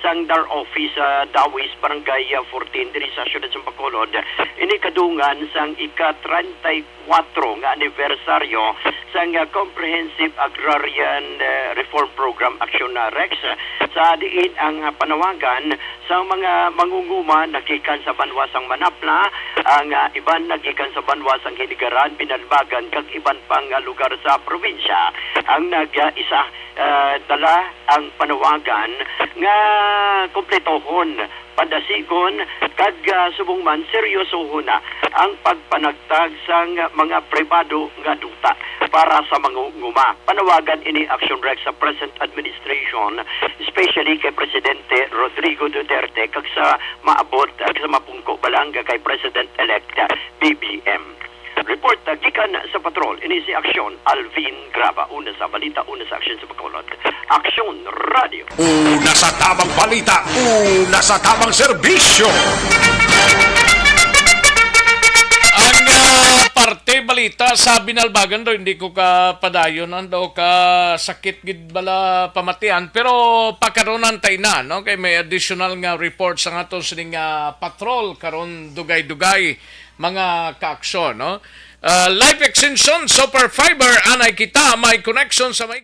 sang DAR office Dawis Barangay 14 diri sa siyudad sa Bacolod ini kadungan sang ika-34 nga anibersaryo sang Comprehensive Agrarian Reform Program Action Rex sa diin ang panawagan sa mga mangunguma nagikan sa banwasang Manapla, ang iban nagikan sa banwasang Hinigaran, Binalbagan, kag iban pang lugar sa probinsya. Ang nag-isa dala ang panawagan nga kompletohon padasigon kag subong man seryosohon na ang pagpanagtag sang mga pribado nga duta para sa mangunguma. Panawagan ini Action Rex sa present administration, especially kay Presidente Rodrigo Duterte kag sa maabot kag sa mapungko balanga kay President-elect BBM. Report gikan sa patrol ini si Action Alvin Graba una sa balita una sa action sa Bacolod. Aksyon Radio. Una sa tamang balita, una sa tamang serbisyo. Ang parte balita sa Binalbagan do hindi ko ka padayon do ka sakit gid bala pamatian pero pakaronan tay na no kay may additional nga report sa aton sining patrol karon dugay-dugay mga kaaksyon no. Life extension super fiber anay kita may connection sa may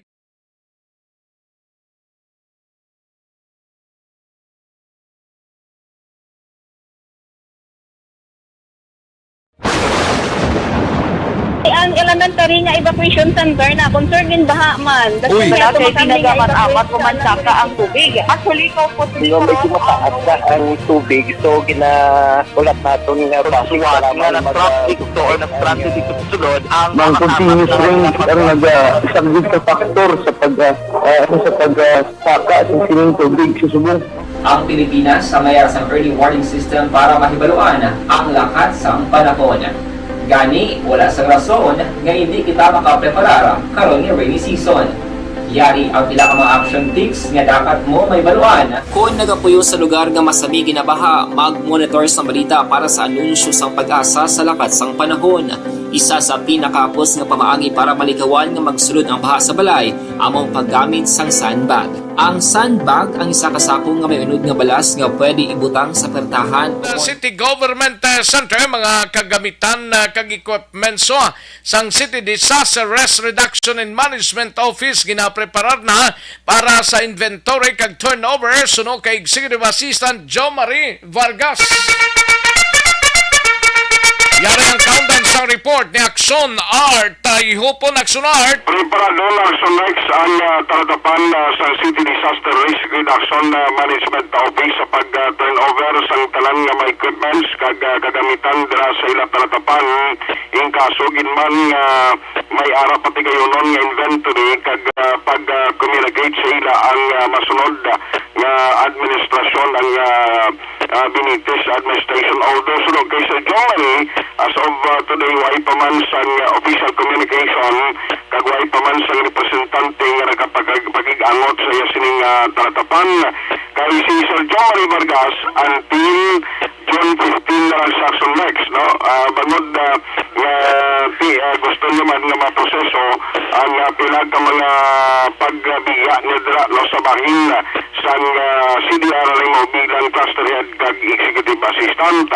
Ang elementary nga evacuation center na concern din baha man. Uy, kay pinagamat-amat kumansaka ang tubig. Actually, ko po Yung medyo mataas na ang tubig, so ginaulat natin nga Pasuwat nga ng traffic to or ng-traffic dito sa sulod ang Mang continuous range ang nag-isang ka factor sa pagsaka at sining tubig sa subong. Ang Pilipinas sa mayroon sa early warning system para mahibaluan ang lakas ng panahon. Gani, wala sa rason nga hindi kita makapreparar karon ni rainy season. Yari ang pila ka mga action tips nga dapat mo may baluan. Kung nagapuyo sa lugar nga masami ginabaha, mag-monitor sa balita para sa anunsyo sang pag-asa sa lakas sang panahon. Isa sa pinakapos nga pamaagi para malikawan nga magsulod ang baha sa balay, among paggamit sang sandbag. Ang sandbag ang isa kasakong nga may unod nga balas nga pwede ibutang sa pertahan. City Government Center mga kagamitan kag equipment sang City Disaster Risk Reduction and Management Office ginapreparar na para sa inventory kag turnover suno kay Executive Assistant Jo Marie Vargas. Yari ang countdown sa report ni Action Art. Ihupon Action Art. Preparado na sa next ang talatapan sa City Disaster Risk Reduction Management Office sa pag-turnover sa talan nga may equipments kag kagamitan dira sa ila talatapan in kaso ginman may ara pati gayonon nga inventory kag pag-communicate sa ila ang masunod nga administrasyon ang Benitez Administration. Although sunod kay Sir Jomari, as of today, way pa man sa official communication, kag way pa man sa representante nga nakapag-angot sa sining talatapan. Kay si Sir Jomari Vargas, until June 15 na lang sa action next, no? Bangod gusto naman nga maproseso ang pila ka mga pagbiya ni dira no sa bahin sa CDR mo bilang cluster head kag executive assistant.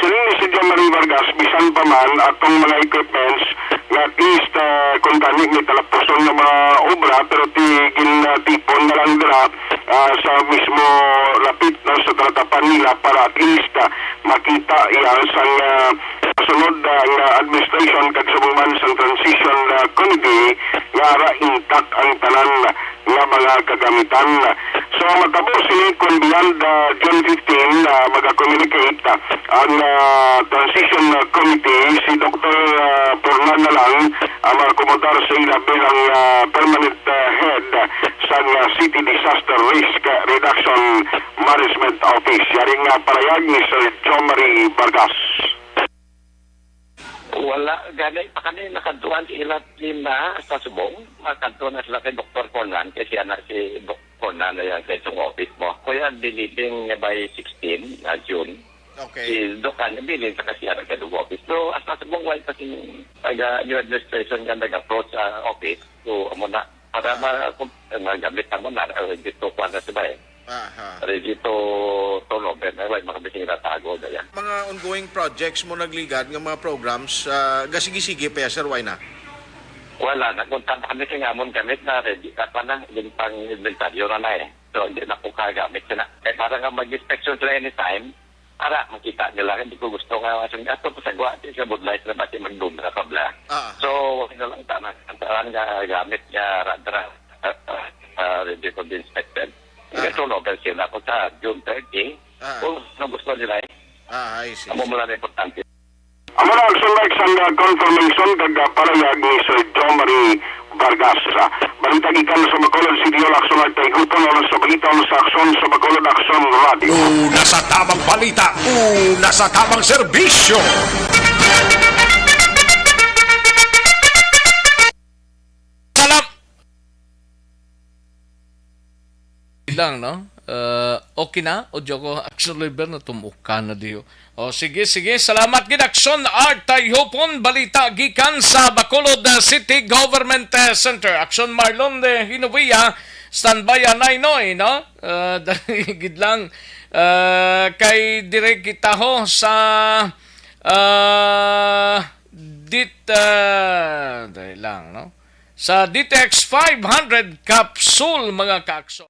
Sining si John Marie Vargas bisan pa man atong mga equipments nga at least kung tani may talapuson na mga obra pero tipon na lang dira sa mismo lapit na sa talatapan nila para at least makita iyan sa sunod nga administration kag subong man sa transition committee nga ara intact ang tanan nga mga kagamitan. So matapos sini kung beyond June 15 mag-communicate ang transition committee si Dr. Purnan na lang mag-akomodar sa ila bilang permanent head sa City Disaster Risk Reduction Management Office. Yaring parayag ni Sir Jo Marie Vargas. Wala, ganay pa kanina nakaduan ilat lima sa subong. Makaduan na sila kay Dr. Conan kasi anak si Dr. Conan na yan sa itong office mo. Kaya deleting by 16 June. Okay. Si Dokan bilin sa kasi anak kay office. So, as na subong wala kasi new administration nga nag-approach sa office. So, amo na para magamit mo na dito pa na siya eh. Aha. Dito tulog na wala makabising tago daya. Mga ongoing projects mo nagligad ng mga programs gasigi-sige pa sir why na? Wala na kung kami sa ngamon gamit na ready ka pa na yung pang inventaryo na eh. So hindi na po kagamit na. Eh para nga mag-inspection sila anytime para makita nila hindi ko gusto nga masang ato po sa gwa sa budlight na bati magdum na kabla. So hindi lang tama antaran nga gamit nga radar ready for the inspection. Ito no, pero sila ko sa June 30. Kung gusto nila eh. I see. Amo mula na importante. Amo na ang sunod sa confirmation kag parayag ni Sir Jo Marie Vargas. Balita gikan sa Bacolod City Action at Tayguton o sa balita sa aksyon sa Bacolod Action Radio. Una sa tamang balita, una sa tamang serbisyo. lang, no? Okay na? O ko, Action Liber na tumuka na diyo. O sige, salamat gid Action Art Tayhopon balita gikan sa Bacolod City Government Center. Action Marlon de Hinovia, standby anay noy, no? Gid lang kay dire kita ho sa dahil lang, no? Sa DTX 500 capsule mga kakso.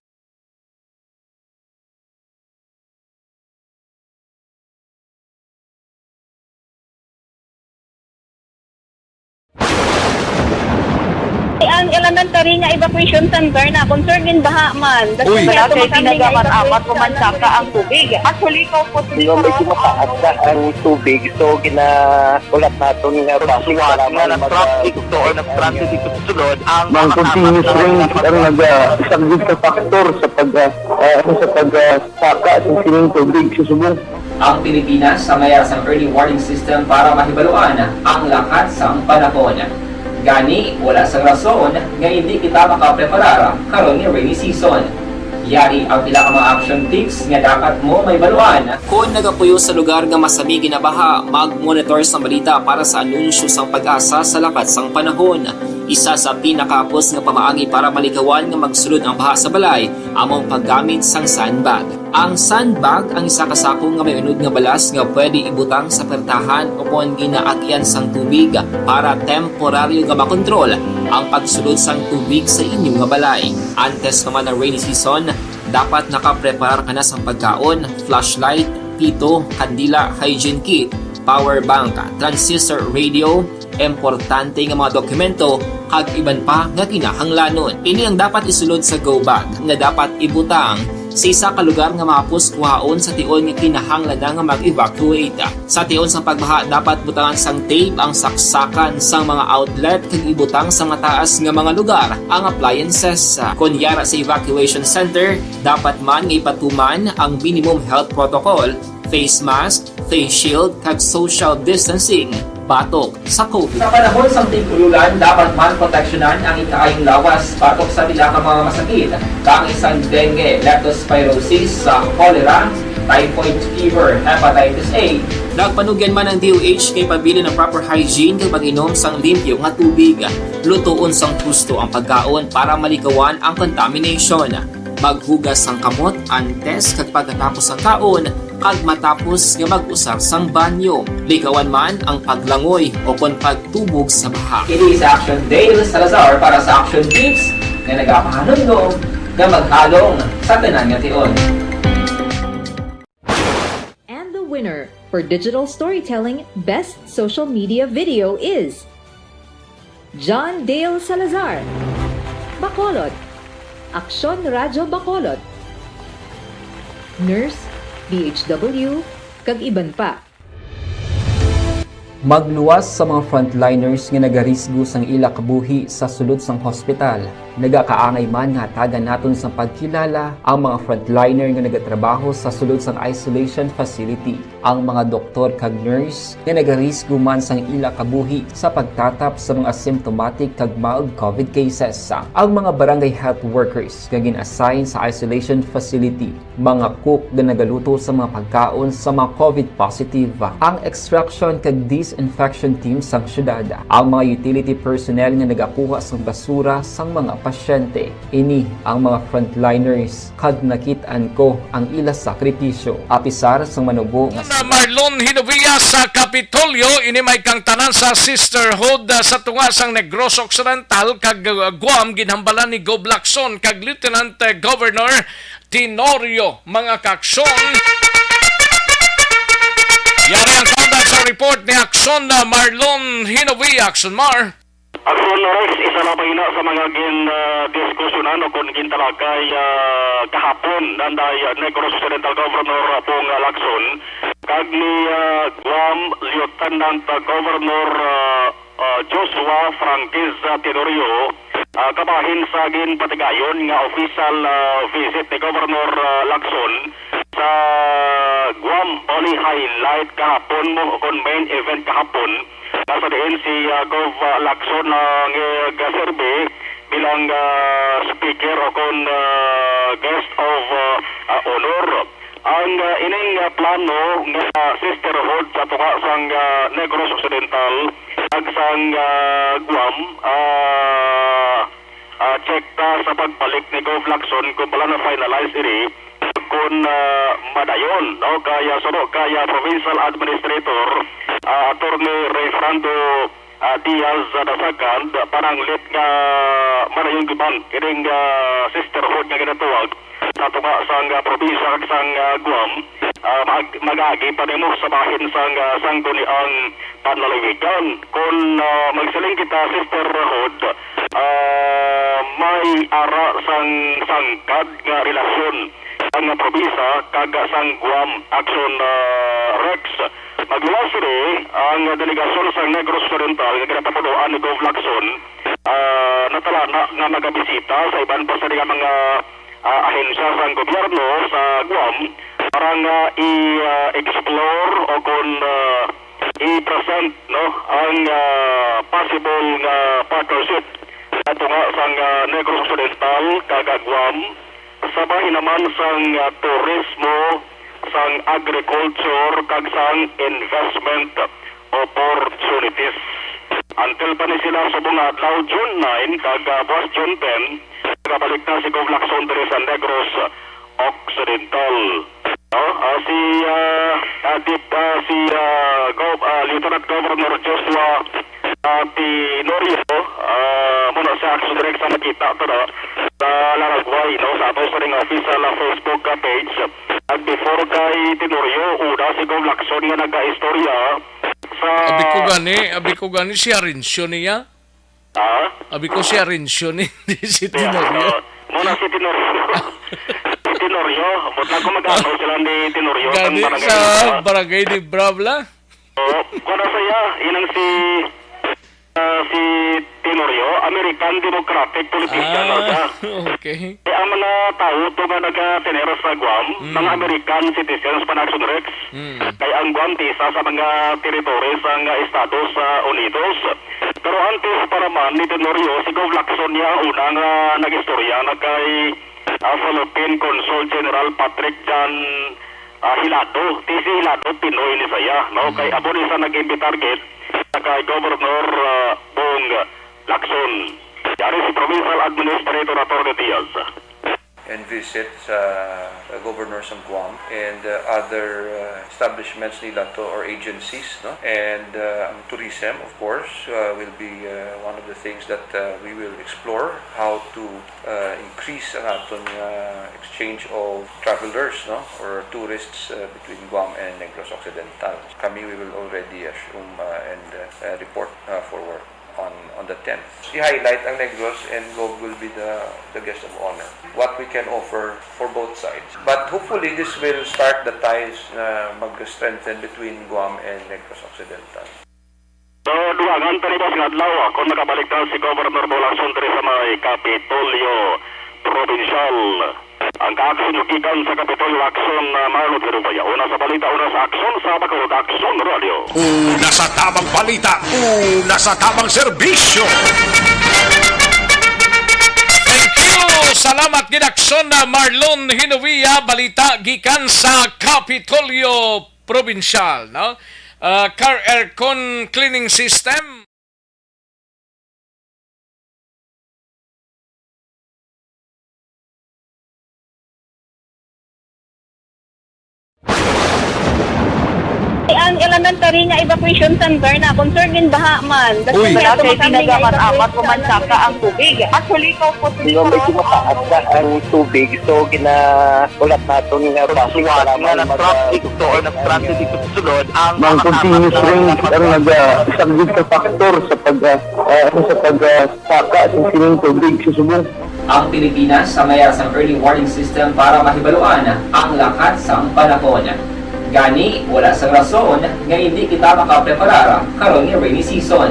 Ang elementary nga evacuation center na concern din baha man. Uy, kasi pinagaman-amat kumansaka ang tubig. Actually, ko po Di ba medyo mataas na ang tubig, so ulat natin nga siwat nga nag-traffic to or nag-transit dito sa sulod ang continuous rain ang nag-isang sa factor sa pagsaka at sining tubig sa subong. Ang Pilipinas sa mayas ang early warning system para mahibaluan ang lakat sa panahon. Gani, wala sa rason nga hindi kita makapreparara karon ni rainy season. Yari ang pila ka mga action tips nga dapat mo may baluan. Kung nagapuyo sa lugar nga masabi ginabaha, mag-monitor sa balita para sa anunsyo sang pag-asa sa lakat sang panahon. Isa sa pinakapos nga pamaagi para malikawan nga magsulod ang baha sa balay, among paggamit sang sandbag. Ang sandbag ang isa kasako nga may unod nga balas nga pwede ibutang sa pertahan upon ginaagyan sang tubig para temporaryo nga makontrol ang pagsulod sang tubig sa inyong nga balay. Antes naman ng rainy season, dapat nakapreparar ka na sa pagkaon, flashlight, pito, kandila, hygiene kit, power bank, transistor radio, importante nga mga dokumento kag iban pa nga kinahanglanon. Ini ang dapat isulod sa go bag nga dapat ibutang sa isa ka lugar nga mapus kuhaon sa tion nga kinahanglan nga mag-evacuate. Sa tion sa pagbaha dapat butangan sang tape ang saksakan sang mga outlet kag ibutang sa mataas nga mga lugar ang appliances. Kunyara sa evacuation center, dapat man nga ipatuman ang minimum health protocol, face mask, face shield kag social distancing. Batok sa COVID. Sa panahon sa tigululan, dapat man proteksyonan ang ikaayong lawas batok sa pila ka mga masakit. Kang isang dengue, leptospirosis, cholera, typhoid fever, hepatitis A. Nagpanugyan man ang DOH kay pabili ng proper hygiene kay pag-inom sang limpyo nga tubig. Lutuon sang husto ang pagkaon para malikawan ang contamination. Maghugas sang kamot antes kag pagkatapos ang kaon kag matapos nga mag-usar sang banyo. Likawan man ang paglangoy o kon pagtubog sa baha. Kini sa Action Dale Salazar para sa Action Tips nga nagapahanong nga maghalong sa tanan nga tion. And the winner for Digital Storytelling Best Social Media Video is John Dale Salazar, Bacolod, Aksyon Radyo Bacolod, Nurse, DHW, kag iban pa. Magluwas sa mga frontliners nga nagarisgo sang ila kabuhi sa sulod sang hospital. Nagakaangay man nga tagan naton sa pagkilala ang mga frontliner nga nagatrabaho sa sulod sang isolation facility. Ang mga doktor kag nurse nga nagarisgo man sang ila kabuhi sa pagtatap sa mga symptomatic kag mild COVID cases. Ang mga barangay health workers nga gin-assign sa isolation facility, mga cook nga nagaluto sa mga pagkaon sa mga COVID positive. Ang extraction kag disinfection team sang syudad, ang mga utility personnel nga nagakuha sang basura sang mga pasyente. Ini ang mga frontliners kag nakitaan ko ang ila sakripisyo. Apisar sang manubo nga Marlon Hinovia sa Kapitolyo, ini may kang tanan sa sisterhood sa tunga sang Negros Occidental kag Guam ginhambalan ni Gob Lacson kag Lieutenant Governor Tenorio mga kaksyon. Yari ang countdown sa report ni Action Marlon Hinovia. Action Mar. Action Rex, isa na pahina sa mga diskusyonan o kung gintalakay kahapon nanday Negros Occidental Governor Pong Lacson kag ni Guam Lieutenant Governor Joshua Franquez Tenorio kabahin sa ginpatigayon nga official visit ni Governor Lacson sa Guam Poly Highlight kahapon mo kung main event kahapon. Nasa diin si Gov Lacson na nag-survey bilang speaker o kung guest of honor. Ang ining plano nga sisterhood sa tunga sang Negros Occidental ag sang Guam check ta sa pagbalik ni Gov Lacson kung pala na finalize ini kung madayon no kaya provincial administrator Attorney Ray Fernando Diaz Dasakan pananglit nga madayon gibang kining sisterhood nga ginatuwag sa tunga sang probinsya kag sang Guam magagi pa nimo sa bahin sang sangguniang panlalawigan kung magsiling kita sisterhood may ara sang sangkad nga relasyon ang probinsya kag sang Guam Action Rex magluwas rin ang delegasyon sa Negros Occidental nga ginapapunuan ni Gov Lacson natalana nga magabisita sa iban pa sa mga ahensya sa gobyerno sa Guam para nga i-explore o kung i-present no ang possible nga partnership ato nga sang Negros Occidental kag Guam sa bahin naman sang turismo sang agriculture kag sang investment opportunities until pa ni sila sa bunga adlaw June 9 kag buwas June 10 nakabalik na si Gov Lacson diri sa Negros Occidental. Lieutenant Governor Joshua Tenorio muna sa action direct sa nakita to no sa Laragway no sa ato sa ring official Facebook page at before kay Tenorio una si Gov Lacson nga nag-istorya sa Abi ko gani siya Rencio niya. Abi ko siya Rencio ni si Tenorio. Muna si Tenorio. Tenorio, butang ko mag-ano sila ni Tenorio gani sa barangay ni Bravla. Kung saya, inang si Tenorio, American Democratic politician. Okay. Ang mga tao ito nga nag-tenera sa Guam, mga American citizens pa na Action Rex. Kaya ang Guam isa sa mga teritoryo sa Estados Unidos. Pero antes para man ni Tenorio, si Gov Lacson niya una nga nag-istorya na kay Philippine Consul General Patrick Jan Hilado. TC Hilado, Pinoy ni saya. No? Kay abo ni sa nag-target kay Governor Bong Lacson. Yari si Provincial Administrator Attorney Diaz. And visit governors of Guam and other establishments nila to or agencies, no? And tourism, of course, will be one of the things that we will explore how to increase ang aton exchange of travelers, no? Or tourists between Guam and Negros Occidental. Kami we will already assume and report forward on the 10th. I-highlight ang Negros and Gov will be the guest of honor. What we can offer for both sides. But hopefully this will start the ties na mag-strengthen between Guam and Negros Occidental. So, duwangan pa rin ba sa adlaw kung nakabalik na si Governor Bolason sa may Kapitolyo Provincial. Ang kaaksyonikikan sa Kapitolyo Action Marlon Hirubaya. Una sa balita, una sa aksyon sa Bacolod Action Radio. Una sa tamang balita, una sa tamang serbisyo. Thank you! Salamat ginaksyon na Marlon Hinovia, balita gikan sa Kapitolyo Provincial, no? Car aircon cleaning system. Ang elementary nga evacuation center na concern din baha man. Uy. Wala kay pinagamat-amat pumansaka ang tubig. Actually, ko po Yung medyo mataas na ang tubig, so ginaulat natin nga pasuwat nga nag-traffic to or nag-transit dito sa sulod ang continuous rain ang nag-subject sa factor sa pagsaka sa sining tubig sa subong. Ang Pilipinas sa mayroon sa early warning system para mahibaluan ang lakat sa panahon. Gani, wala sa rason nga hindi kita makapreparar karon ni rainy season.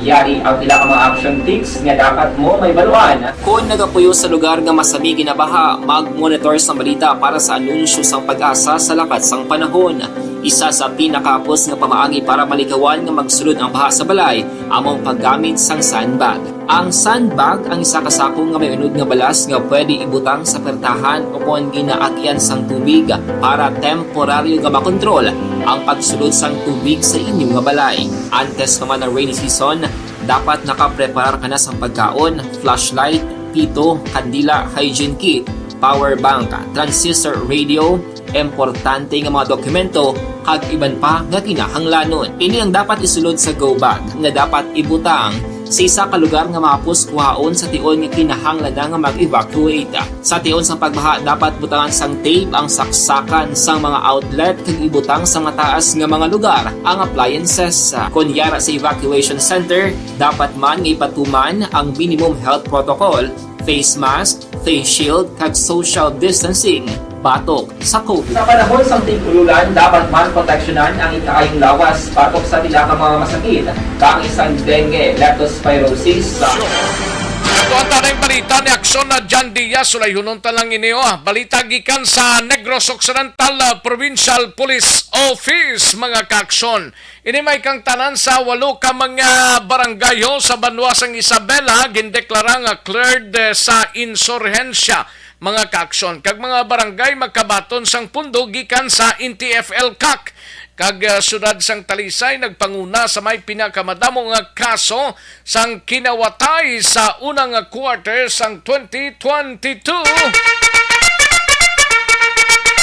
Yari ang pila ka mga action tips nga dapat mo may baluan. Kung nagapuyo sa lugar nga masabi ginabaha, mag-monitor sa balita para sa anunsyo sang pag-asa sa lakat sang panahon. Isa sa pinakapos nga pamaagi para malikawan nga magsulod ang baha sa balay among paggamit sang sandbag. Ang sandbag ang isa kasakong nga may unod nga balas nga pwede ibutang sa pertahan upon ginaagyan sang tubig para temporaryo nga makontrol ang pagsulod sang tubig sa inyong nga balay. Antes naman ng rainy season, dapat nakapreparar ka na sa pagkaon, flashlight, pito, kandila, hygiene kit, power bank, transistor radio, importante nga mga dokumento, kag iban pa nga kinahanglanon. Ini ang dapat isulod sa go bag nga dapat ibutang sa isa ka lugar nga mapos kuhaon sa tion nga kinahanglan nga mag-evacuate. Sa tion sa pagbaha dapat butangan sang tape ang saksakan sang mga outlet kag ibutang sa mga taas nga mga lugar ang appliances. Kunyara sa evacuation center, dapat man nga ipatuman ang minimum health protocol, face mask, face shield kag social distancing batok sa COVID. Sa panahon sa tig-ululan, dapat man proteksyonan ang ikaayong lawas batok sa tila ka mga masakit, kang isang dengue, leptospirosis. Ito ang tanang balita ni Aksyon na John Diaz. Sulay hunon talang iniyo. Balita gikan sa Negros Occidental Provincial Police Office, mga kaaksyon. Ini may kang tanan sa 8 ka mga baranggayo sa Banwasang Isabela gindeklara nga cleared sa insurhensya, mga kaaksyon. Kag mga barangay magkabaton sang pundo gikan sa NTF-ELCAC. Kag sudad sang Talisay nagpanguna sa may pinakamadamong nga kaso sang kinawatay sa unang quarter sang 2022.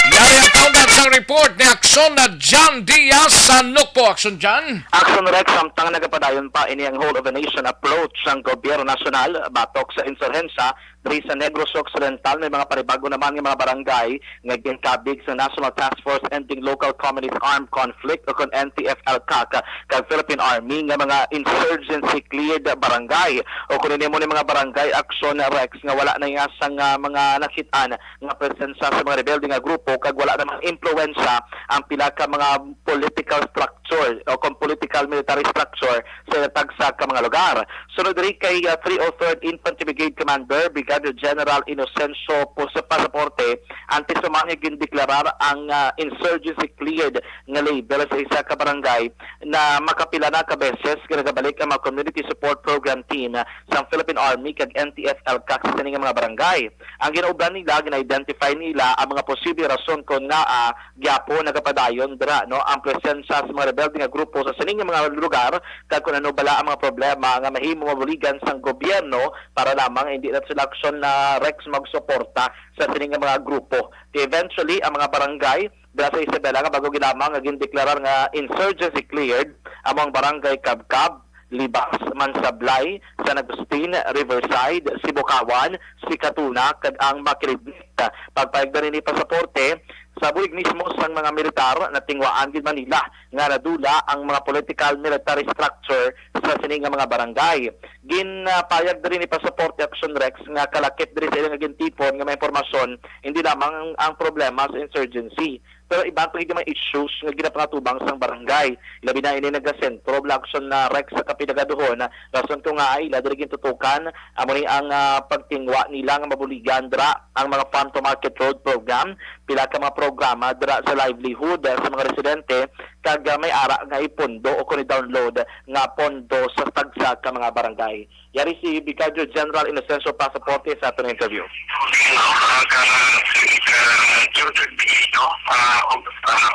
Yari ang kaunat sang report ni Aksyon na John Diaz sa Nukpo. Aksyon John? Action Rex, samtang nagapadayon pa ini ang whole of the nation approach ng gobyerno nasyonal batok sa insurhensya diri sa Negros Occidental. May mga panibago naman ng mga barangay nga ginkabig sa National Task Force Ending Local Communist Armed Conflict o kon NTF-ELCAC kag Philippine Army nga mga insurgency cleared barangay o kun ini mo ni mga barangay Action Rex nga wala na nga sang mga nakitaan nga presensya sa mga rebelde nga grupo kag wala namang impluwensya ang pila ka mga political structure o kung political military structure sa tagsa ka mga lugar. Sunod rin kay 303rd Infantry Brigade Commander Brigadier General Inocencio Pasaporte, antes sumangig gindeklarar ang insurgency cleared nga label sa isa ka barangay na makapila na ka beses ginagabalik ang mga community support program team sa Philippine Army kag NTF-ELCAC sa nga mga barangay. Ang ginaubran nila, gina-identify nila ang mga posible rason kung nga gyapo nagapadayon dira no ang presensya sa mga rebelde nga grupo sa sining mga lugar kag kung ano bala ang mga problema nga mahimo mabuligan sang gobyerno para lamang hindi na sila aksyon na Rex magsuporta sa sining mga grupo. Eventually ang mga barangay dira sa Isabela nga bago gilamang nga gindeklarar nga insurgency cleared among barangay Kabkab, Libas, Mansablay, San Agustin, Riverside, Sibukawan, Sikatuna, kag ang Makiridit. Pagpaigda rin ni Pasaporte, sa bulig mismo sang mga militar na tingwaan din Manila nga nadula ang mga political military structure sa sining nga mga barangay. Ginpayag din ni Pasaporte Action Rex nga kalakip din sa ilang gintipon nga may impormasyon hindi lamang ang problema sa insurgency. Pero ibang pagiging mga issues nga ginapangatubang sang barangay. Labi na ini nagasentro action na Rex sa kapinagaduhon. Rason ko nga ay ladirigin tutukan amo ni ang pagtingwa nila nga mabuligan dra ang mga farm to market road program, pila ka mga programa dra sa livelihood sa mga residente kag may ara nga ipondo o kung i-download nga pondo sa tagsa ka mga barangay. Yari si Brigadier General Inocencio Pasaporte sa atong interview.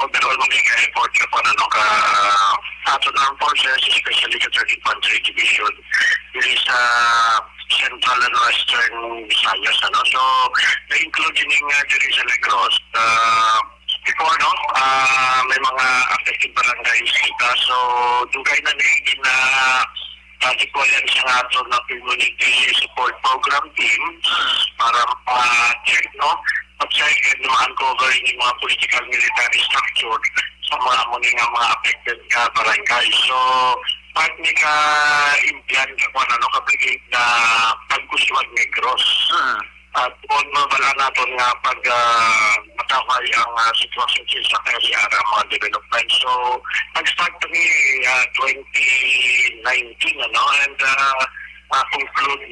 Overall mga effort na po ka aton armed forces, especially ka 3rd Infantry Division dili sa Central and Western Visayas. So, na-include din nga dili sa Negros. Before, may mga affected barangays kita. So, dugay na nagiging na deployan siya nga ito na community support program team para check, pag-check and ma-uncover yung mga political military structure sa mga affected nga barangay. So, part ni ka implan ka kung kapagig na pag-Guswag Negros. At kung mabala natin nga pag mataway ang sitwasyon sa area ng mga development. So, nag-start kami 2019 and conclude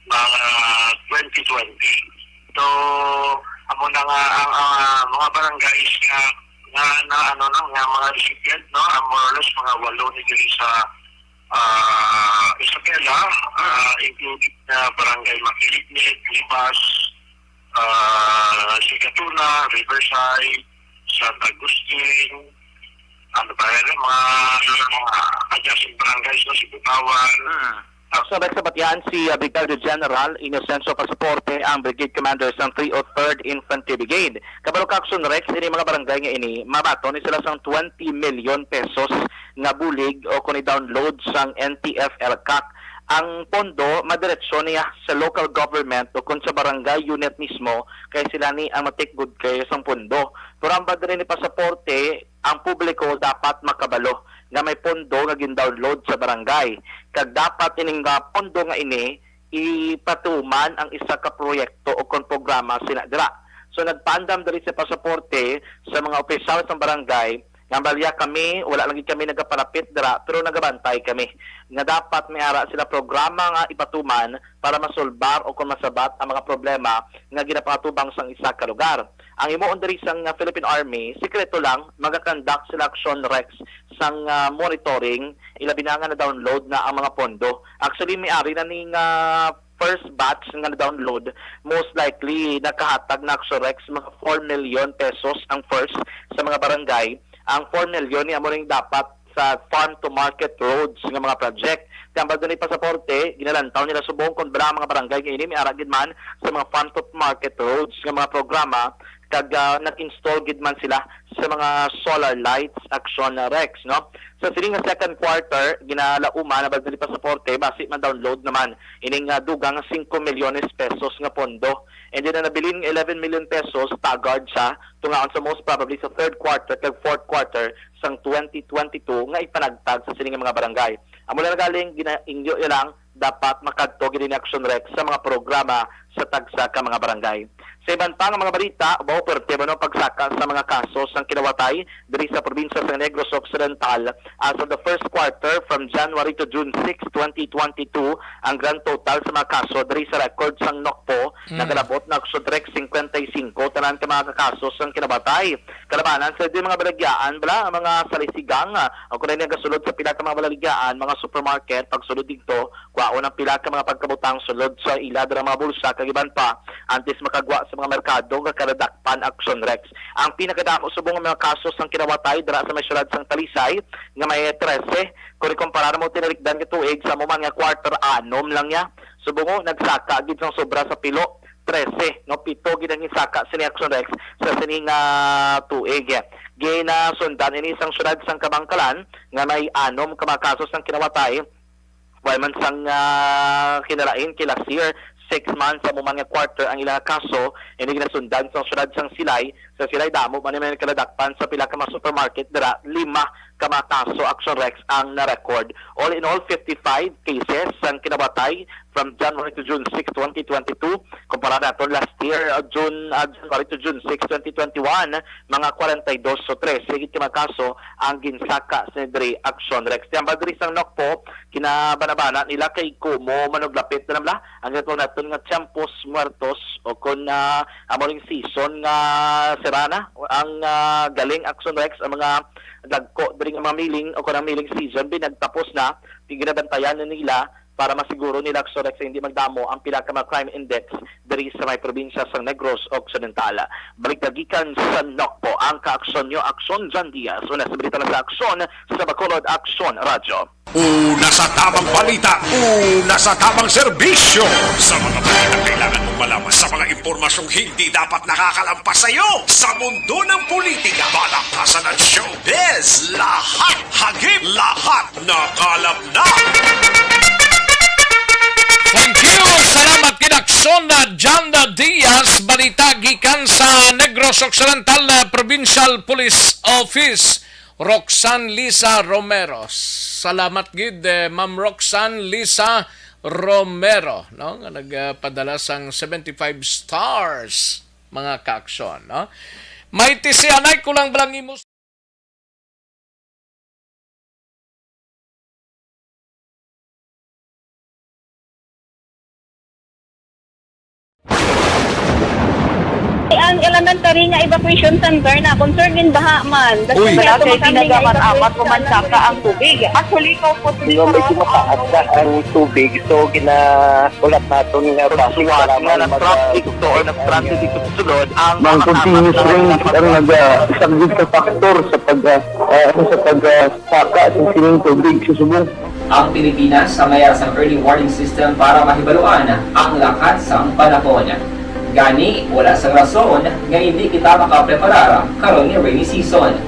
mga 2020. So, amo na nga ang mga barangays nga nga mga recipient, no, more or less mga 8 ni diri sa Isabela, including Barangay Makilignet, Libas, Sigatuna, Riverside, San Agustin, mga adjacent barangays, no, si Butawan. Sa Rex Abatian, si Brigadier General Inocencio Pasaporte, ang Brigade Commander sa 303rd Infantry Brigade. Kabalo ka Action Rex, ini mga barangay nga ini, mabato ni sila sang 20 million pesos nga bulig o kung i-download sang NTF LCAC. Ang pondo, madiretsyon niya sa local government o kung sa barangay unit mismo, kaya sila ni ang matikgod kayo sa pondo. Pero ang badrin ni Pasaporte, ang publiko dapat makabalo nga may pondo nga gin-download sa barangay. Kag dapat ining pondo nga ini, ipatuman ang isa ka proyekto o kung programa sinadira. So nagpaandam dali sa Pasaporte sa mga opisyal sa barangay, nga balya kami, wala lagi kami nagapalapit dira, pero nagabantay kami. Nga dapat may ara sila programa nga ipatuman para masolbar o kung masabat ang mga problema nga ginapatubang sang isa ka lugar. Ang imuon diri sang Philippine Army, sikreto lang, magakandak sila Action Rex sang monitoring, ilabi na nga na-download na ang mga pondo. Actually, may ari na ning first batch nga na-download, most likely nakahatag na Action Rex mga 4 million pesos ang first sa mga barangay. Ang 4 million ni amo ring dapat sa farm to market roads nga mga project. Kaya doon ni Pasaporte, ginalantaw nila subong kung bala mga barangay nga ini may aragid man sa mga farm to market roads nga mga programa kag nag-install gid man sila sa mga solar lights Action Rex, no? Sa siling nga second quarter ginalauman na ni Pasaporte basi man download naman ining dugang 5 milyones pesos nga pondo. And then na nabilin 11 million pesos tagad siya tungaon sa most probably sa third quarter kag fourth quarter sang 2022 nga ipanagtag sa sining mga barangay. Amo na galing ginaingyo lang dapat makadto gid ni Action Rex sa mga programa sa tagsa ka mga barangay. Sa iban pa nga mga balita, perti mo pagsaka sa mga kaso sang kinawatay diri sa probinsya sa Negros Occidental as of the first quarter from January to June 6, 2022, ang grand total sa mga kaso diri sa record sang NOCPO nagalabot na Action Rex 55 tanan ka mga kaso sang kinabatay. Kalabanan sa di mga balagyaan bala mga salisigang o kung nga sulod sa pila ka mga balagyaan, mga supermarket pagsulod dito, kuwaon ang pila ka mga pagkabutang sulod sa ila dira mga bulsa kagiban pa antes makagwa sa mga merkado nga karadakpan Action Rex. Ang pinakadako subong mga kaso sang kinawatay dira sa may syudad sang Talisay nga may 13 kung ikumpara mo tinalikdan ka tuig sa mo nga quarter anom lang niya. Subong nagsaka gid sang sobra sa pilo 13 no pito gid ang isaka sa Action Rex sa sining tuig. Gina sundan ini sang syudad sang Kabangkalan nga may anom ka mga kaso sang kinawatay while man sang kinalain kila Sir 6 months sa mga quarter ang ilang kaso hindi ginasundan sa syudad sang Silay. Sa Silay damo man may kaladakpan sa pila ka mga supermarket dira 5 ka mga kaso Action Rex ang na-record. All in all 55 cases ang kinabatay from January to June 6, 2022 kumpara nato last year January to June 6, 2021 mga 42 so 3 sigit ka mga kaso ang ginsaka sa diri Action Rex. Ang badri sang NOCPO kinabanabana nila kay kumo manuglapit na namla ang ito natin nga Tiempos Muertos o kung amoring season nga serana ang galing Action Rex ang mga dagko diri nga mga miling o kung ang miling season binagtapos na tiginabantayan na nila para masiguro nila Action Rex hindi magdamo ang pila ka mga crime index diri sa may probinsya sa Negros Occidental. Baliktagikan sa NOCPO ang kaaksyon nyo Action John Diaz. Una sa balita na sa Aksyon sa Bacolod Action Radio. Una sa tamang balita, una sa tamang serbisyo. Sa mga balita kailangan mong malaman, sa mga impormasyong hindi dapat nakakalampas sa iyo. Sa mundo ng politika, balakasan at showbiz, lahat hagip, lahat nakalap na. Thank you! Salamat kinaksyon na John Diaz, balita gikan sa Negros Occidental Provincial Police Office. Roxanne Lisa Romero. Salamat gid Ma'am Roxanne Lisa Romero, no? Nga nagpadala sang 75 stars mga kaaksyon, no? May tisianay ko lang balang imo. ang elementary nga evacuation center na concern din baha man. Uy, wala kay tinagaman apat kumansaka ang tubig. Actually, ko po Di ba medyo mataas na ang tubig, so ulat natin nga siwat nga nag-traffic to or nag-transit dito sa sulod ang Mang continuous rain ang nag-isang sa factor sa pagsaka at sining tubig sa subong. Ang Pilipinas sa mayar sa early warning system para mahibaluan ang lakat sa panahon. Gani, wala sa rason nga hindi kita makapreparar karon ni rainy season.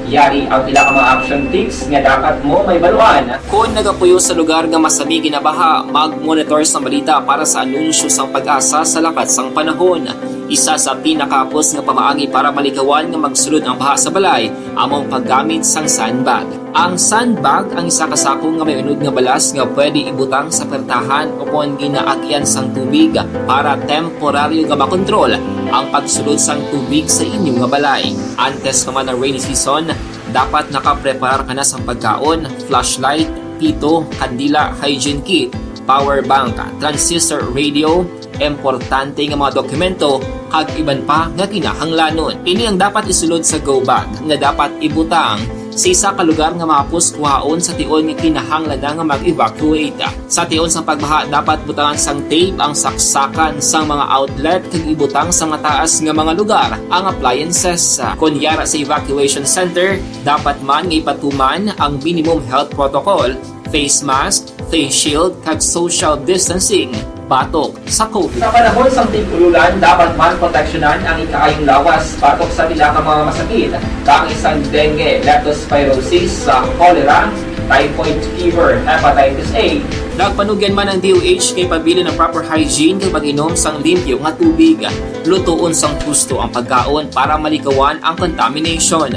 Yari ang pila ka mga action tips nga dapat mo may baluan. Kung nagapuyo sa lugar nga masabi ginabaha, mag-monitor sa balita para sa anunsyo sang pag-asa sa lakat sang panahon. Isa sa pinakapos nga pamaagi para malikawan nga magsulod ang baha sa balay, among paggamit sang sandbag. Ang sandbag ang isa kasakong nga may unod nga balas nga pwede ibutang sa pertahan upon ginaagyan sang tubig para temporaryo nga makontrol ang pagsulod sang tubig sa inyong nga balay. Antes naman ng rainy season, dapat nakapreparar ka na sa pagkaon, flashlight, pito, kandila, hygiene kit, power bank, transistor radio, importante nga mga dokumento kag iban pa nga kinahanglanon. Ini ang dapat isulod sa go bag nga dapat ibutang sa isa ka lugar nga mapus kuhaon sa tion nga kinahanglan nga mag-evacuate. Sa tion sa pagbaha dapat butangan sang tape ang saksakan sang mga outlet kag ibutang sa mataas nga mga lugar ang appliances. Kunyara sa evacuation center, dapat man nga ipatuman ang minimum health protocol, face mask, face shield kag social distancing batok sa COVID. Sa panahon sa tigululan, dapat man proteksyonan ang ikaayong lawas batok sa pila ka mga masakit. Kang isang dengue, leptospirosis, cholera, typhoid fever, hepatitis A. Nagpanugyan man ang DOH kay pabili ng proper hygiene kay pag-inom sang limpyo nga tubig. Lutuon sang husto ang pagkaon para malikawan ang contamination.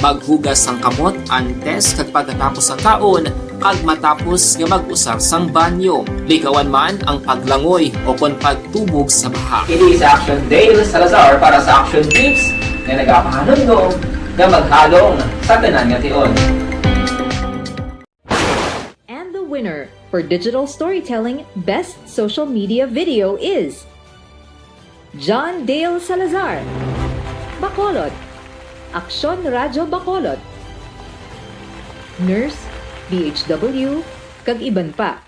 Maghugas sang kamot antes kag pagkatapos ang kaon kag matapos nga mag-usar sang banyo. Likawan man ang paglangoy o kon pagtubog sa baha. Ini sa Action Dale Salazar para sa action tips na nagapahanong nga maghalong sa tanan nga tion. And the winner for Digital Storytelling Best Social Media Video is John Dale Salazar, Bacolod, Aksyon Radyo Bacolod, Nurse, DHW, kag iban pa.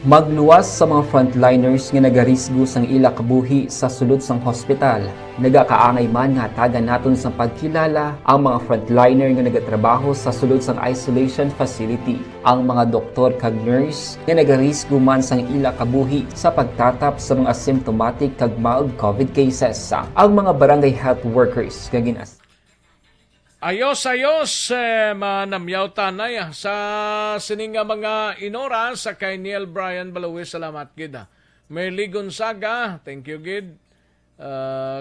Magluwas sa mga frontliners nga nagarisgo sang ila kabuhi sa sulod sang hospital. Nagakaangay man nga tagan naton sa pagkilala ang mga frontliner nga nagatrabaho sa sulod sang isolation facility. Ang mga doktor kag nurse nga nagarisgo man sang ila kabuhi sa pagtatap sa mga asymptomatic kag mild COVID cases. Ang mga barangay health workers kag Ayos, manamyaw tanay sa sininga mga inora sa kay Neil Brian Balawis, salamat gid. Merly Gonzaga, thank you gid.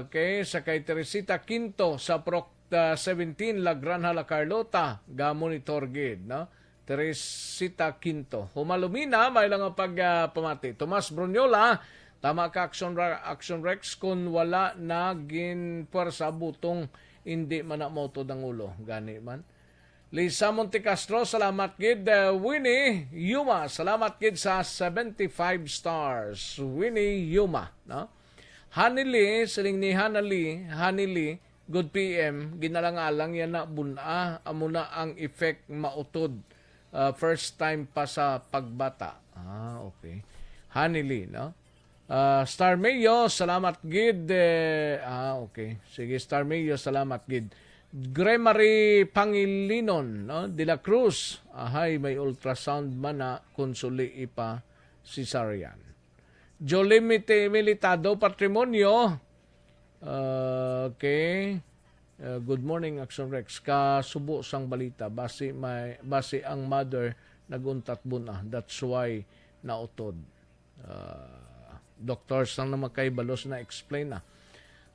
Okay, sa kay Teresita Quinto sa Proc 17 La Granja La Carlota, gamonitor gid, no? Teresita Quinto. Humalumina, may lang ang pagpamati. Tomas Brunyola, tama ka Action Rex kung wala na ginpuwersa butong hindi man na motod ang ulo. Gani man. Lisa Montecastro, salamat gid. Winnie Yuma, salamat gid sa 75 stars. Winnie Yuma. No? Hanili, siling ni Hanili, good PM, ginalang-alang yan na buna, amuna ang effect mautod. First time pa sa pagbata. Okay. Hanili, no? Star Mayo, salamat gid. Okay. Sige, Star Mayo, salamat gid. Gregory Pangilinon, no? De la Cruz. Ahay, may ultrasound man na konsuli ipa cesarean. Jolie Militado Patrimonio. Okay. Good morning, Action Rex. Kasubo sang balita. Basi ang mother naguntat buna. That's why nautod. Doctors lang naman kay balos na explain na.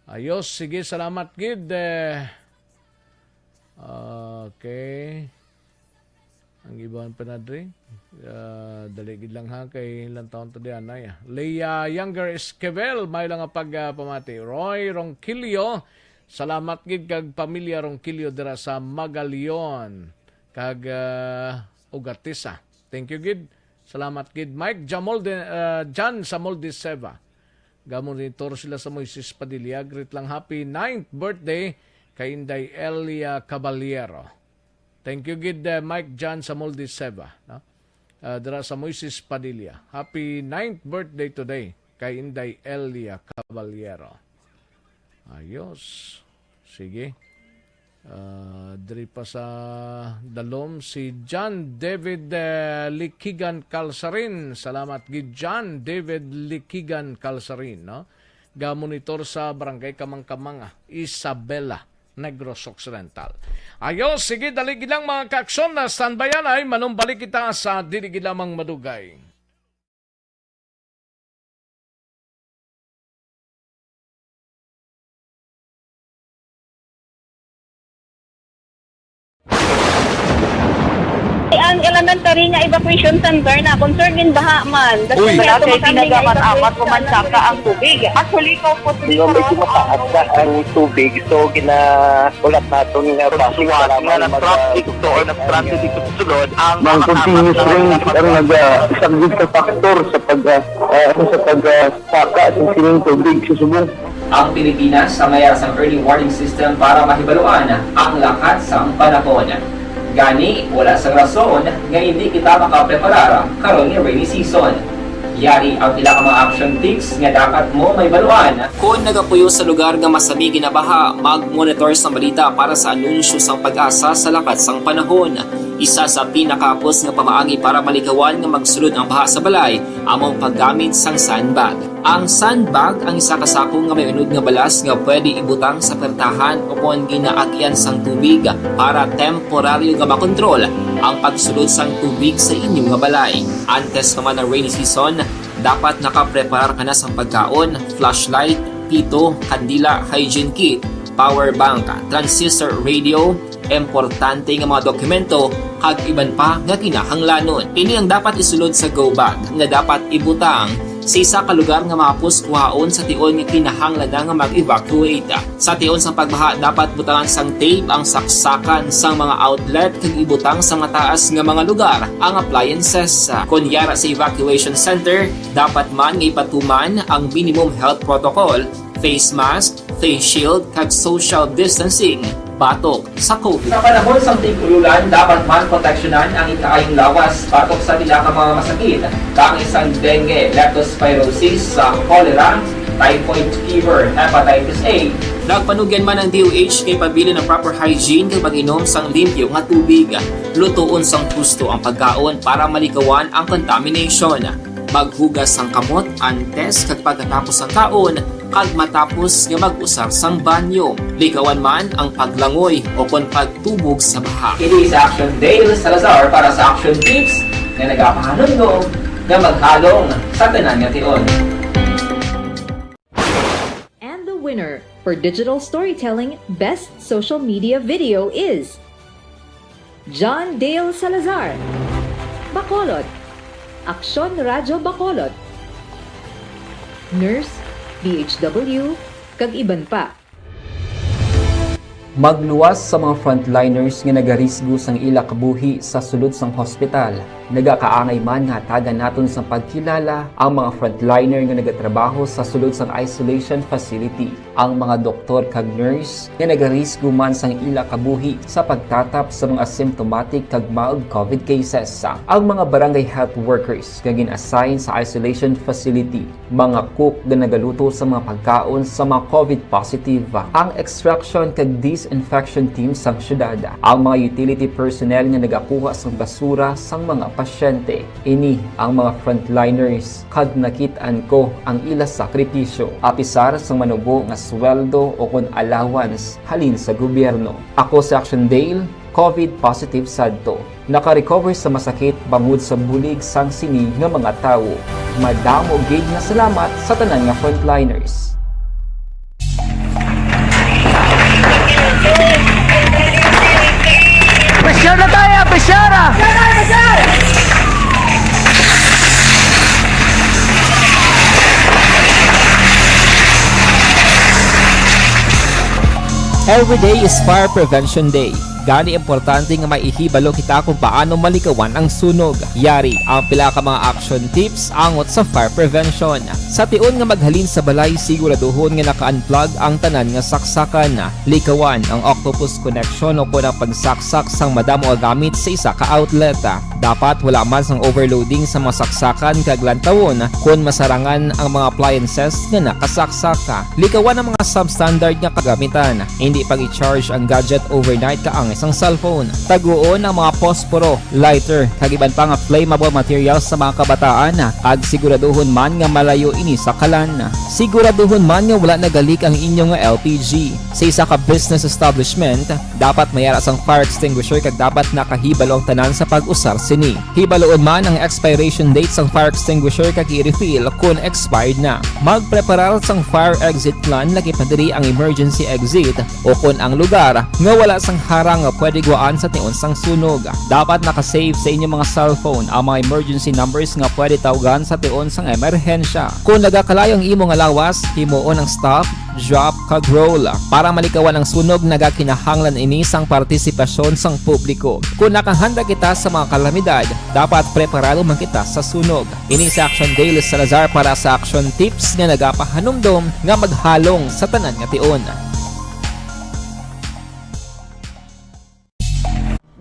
Ayos, sige, salamat gid. Okay. Ang ibang panadri. Daligid lang ha kay ilang taon to diyan ay. Leia Younger Esquivel, may lang ang pagpamati. Roy Ronquillo, salamat gid kag pamilya Ronquillo dira sa Magalion kag Ugatisa. Thank you gid. Salamat gid. Mike John sa Moldeseva. Gamonitor sila sa Moises Padilla. Greet lang happy 9th birthday kay Inday Elia Caballero. Thank you gid Mike John sa Moldiseva, no? Dara sa Moises Padilla. Happy 9th birthday today kay Inday Elia Caballero. Ayos. Sige. Diri pa sa Dalom si John David Likigan Calsarin. Salamat gid John David Likigan Calsarin, no? Gamonitor sa Barangay Kamangkamanga, Isabela, Negros Occidental. Ayos, sige, dalig lang mga kaakson na standbyan ay manumbalik kita sa dilig lamang madugay. Ang elementary nga evacuation center na concern din baha man. Uy, kay pinagaman amat pumansaka ang tubig. Actually, ko po Yung medyo mataas na ang tubig, so ginaulat natin nga pasuwat nga ng traffic to or ng-traffic dito sa sulod ang Mang continuous range ang nag-isang ka factor sa pagsaka at sining tubig sa subong. Ang Pilipinas sa mayroon ng early warning system para mahibaluan ang lakas ng panahon. Gani, wala sa rason nga hindi kita makapreparar karon ni rainy season. Yari ang pila ka mga action tips nga dapat mo may baluan. Kung nagapuyo sa lugar nga masabi ginabaha, mag-monitor sa balita para sa anunsyo sang pag-asa sa lakas sang panahon. Isa sa pinakapos nga pamaagi para malikawan nga magsulod ang baha sa balay, among paggamit sang sandbag. Ang sandbag ang isa kasakong nga may unod nga balas nga pwede ibutang sa pertahan upon ginaagyan sang tubig para temporaryo nga makontrol ang pagsulod sang tubig sa inyong nga balay. Antes naman ng rainy season, dapat nakapreparar ka na sang pagkaon, flashlight, pito, kandila, hygiene kit, power bank, transistor radio, importante nga mga dokumento kag iban pa nga kinahanglanon. Ini ang dapat isulod sa go bag nga dapat ibutang sa isa ka lugar nga mapos kuhaon sa tion nga kinahanglan nga mag-evacuate. Sa tion sang pagbaha dapat butangan sang tape ang saksakan sang mga outlet kag ibutang sa mataas nga mga lugar ang appliances. Kunyara sa evacuation center, dapat man nga ipatuman ang minimum health protocol, face mask, face shield kag social distancing batok sa COVID. Sa panahon sa tig-ululan, dapat man proteksyonan ang ikaayong lawas batok sa pila ka mga masakit. Kang isang dengue, leptospirosis, cholera, typhoid fever, hepatitis A. Nagpanugyan man ang DOH kay pabili ng proper hygiene kay pag-inom sang limpyo nga tubig. Lutuon sang gusto ang pagkaon para malikawan ang contamination. Maghugas sang kamot antes kag pagkatapos ang kaon kag matapos nga mag-usar sang banyo. Likawan man ang paglangoy o kon pagtubog sa baha. It is Action Dale Salazar para sa action tips na nagapahanungnog na maghalong sa tanan nga tion. And the winner for Digital Storytelling Best Social Media Video is John Dale Salazar, Bacolod, Aksyon Radyo Bacolod, Nurse, DHW, kag iban pa. Magluwas sa mga frontliners nga nagarisgo sang ila kabuhi sa sulod sang hospital. Nagakaangay man nga hatagan naton sa pagkilala ang mga frontliner nga nagatrabaho sa sulod sang isolation facility. Ang mga doktor kag nurse nga nagarisgo man sang ila kabuhi sa pagtatap sa mga symptomatic kag mild COVID cases. Ang mga barangay health workers nga gin-assign sa isolation facility, mga cook nga nagaluto sa mga pagkaon sa mga COVID positive, ang extraction kag disinfection team sang syudad, ang mga utility personnel nga nagakuha sang basura sang mga pasyente. Ini ang mga frontliners kag nakit-an ko ang ila sakripisyo apisar sang manubo nga sweldo o kon allowance halin sa gobyerno. Ako sa Action Dale, COVID positive sadto. Naka-recover sa masakit bangod sa bulig sang sini nga mga tawo. Madamo gid nga salamat sa tanan nga frontliners. Pressure na tayo! Pressure! Every day is Fire Prevention Day. Gani importante nga maihibalo kita kung paano malikawan ang sunog. Yari ang pila ka mga action tips angot sa fire prevention. Sa tion nga maghalin sa balay, siguraduhon nga naka-unplug ang tanan nga saksakan. Likawan ang octopus connection o kung ang pagsaksak sang madamo nga gamit sa isa ka outlet. Dapat wala man sang overloading sa mga saksakan kag lantawon kung masarangan ang mga appliances nga nakasaksaka. Likawan ang mga substandard nga kagamitan. Hindi pag i-charge ang gadget overnight kaang isang cellphone. Taguon ang mga posporo, lighter, kag iban pa nga flammable materials sa mga kabataan. Kag siguraduhon man nga malayo ini sa kalan. Siguraduhon man nga wala nagalik ang inyong LPG. Sa isa ka business establishment, dapat mayara sang fire extinguisher kag dapat nakahibalo ang tanan sa pag-usar sini. Hibaloon man ang expiration date sang fire extinguisher kag i-refill kung expired na. Magpreparar sang fire exit plan lagi pa diri ang emergency exit o kung ang lugar nga wala sang harang nga pwede guaan sa tion sang sunog. Dapat nakasave sa inyong mga cellphone ang mga emergency numbers nga pwede tawagan sa tion sang emerhensya. Kung nagakalayo ang imong lawas, himuon ang stop, drop kag roll. Para malikawan ang sunog, nagakinahanglan ini sang partisipasyon sang publiko. Kung nakahanda kita sa mga kalamidad, dapat preparado man kita sa sunog. Ini sa Action Daily Salazar para sa action tips nga nagapahanumdom nga maghalong sa tanan nga tion.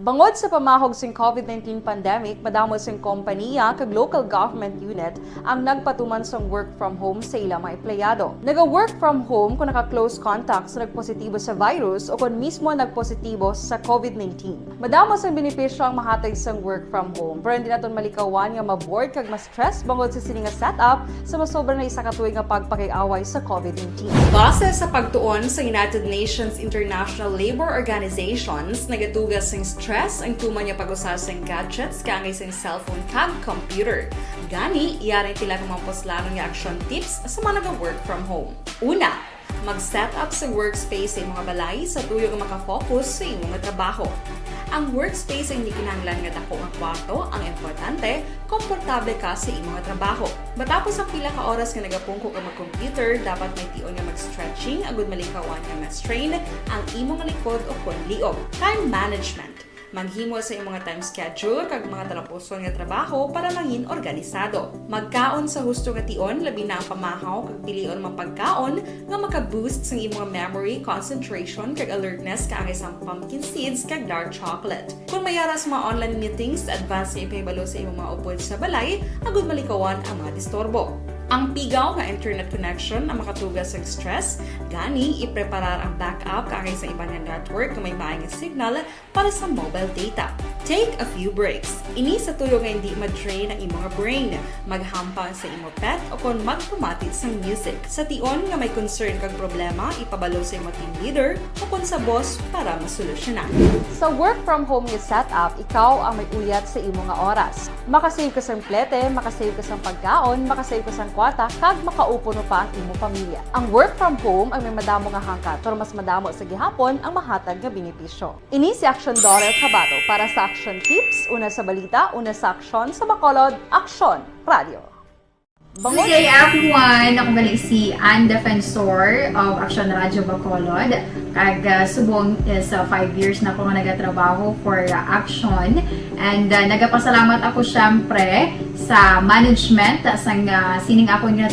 Bangod sa pamahog sing COVID-19 pandemic, madamo sing kompanya kag local government unit ang nagpatuman sang work from home sa ilang mga empleyado. Naga-work from home kung naka-close contact sa nagpositibo sa virus o kung mismo nagpositibo sa COVID-19. Madamo sang benepisyo ang mahatag sang work from home, pero hindi naton malikawan nga maboard kag ma-stress bangod sa sini nga setup sa masobra na isa ka tuig nga pagpakiaway sa COVID-19. Base sa pagtuon sa United Nations International Labour Organizations, nagatugas sing stress ang tuman niya pag-usar sa gadgets kangay sa cellphone kag computer. Gani, iyarin tila ng mga poslano nga action tips sa mga nag-work from home. Una, mag-set up sa workspace sa mga balay sa tuyo nga makafocus sa imong trabaho. Ang workspace ay hindi kinahanglan nga dako nga kwarto, ang importante, komportable ka sa imong trabaho. Matapos ang pila ka oras nga nagapungko ka mag-computer, dapat may tion nga mag-stretching agud malikawan nga ma-strain ang imong likod o kon liog. Time management. Maghimo sa imong mga time schedule kag mga talapuson nga trabaho para mangin organisado. Magkaon sa husto nga tion, labi na ang pamahaw kag pilion mga pagkaon nga maka-boost sa imong memory, concentration kag alertness kaangay sa pumpkin seeds kag dark chocolate. Kung mayara sa mga online meetings, advance sa ipahibalo sa imong mga upod sa balay, agud malikawan ang mga disturbo. Ang pigaw nga internet connection ang makatugas sa stress, gani ipreparar ang backup kaangay sa ibang network na may maayong signal para sa mobile data. Take a few breaks. Ini sa tuyo nga hindi ma-drain ang imong brain, maghampang sa imong pet o kung magpumati sa music. Sa tion nga may concern kag problema, ipabalo sa imong team leader o kung sa boss para masolusyonan. Sa work from home nga setup, ikaw ang may uyat sa imong nga oras. Makasave ka sa plete, makasave ka sa pagkaon, makasave ka sa kwata, kag makaupo no pa ang imong pamilya. Ang work from home ay may madamo nga hangkat, pero mas madamo sa gihapon ang mahatag nga benepisyo. Ini si Action Dorel Cabato para sa Action Tips, una sa balita, una sa aksyon sa Bacolod, Aksyon Radio. Good day everyone! Ako balik si Ann Defensor of Action Radio Bacolod. Kag subong sa 5 years na ako nga nagatrabaho for Action. And nagapasalamat ako syempre sa management sang sining ako nga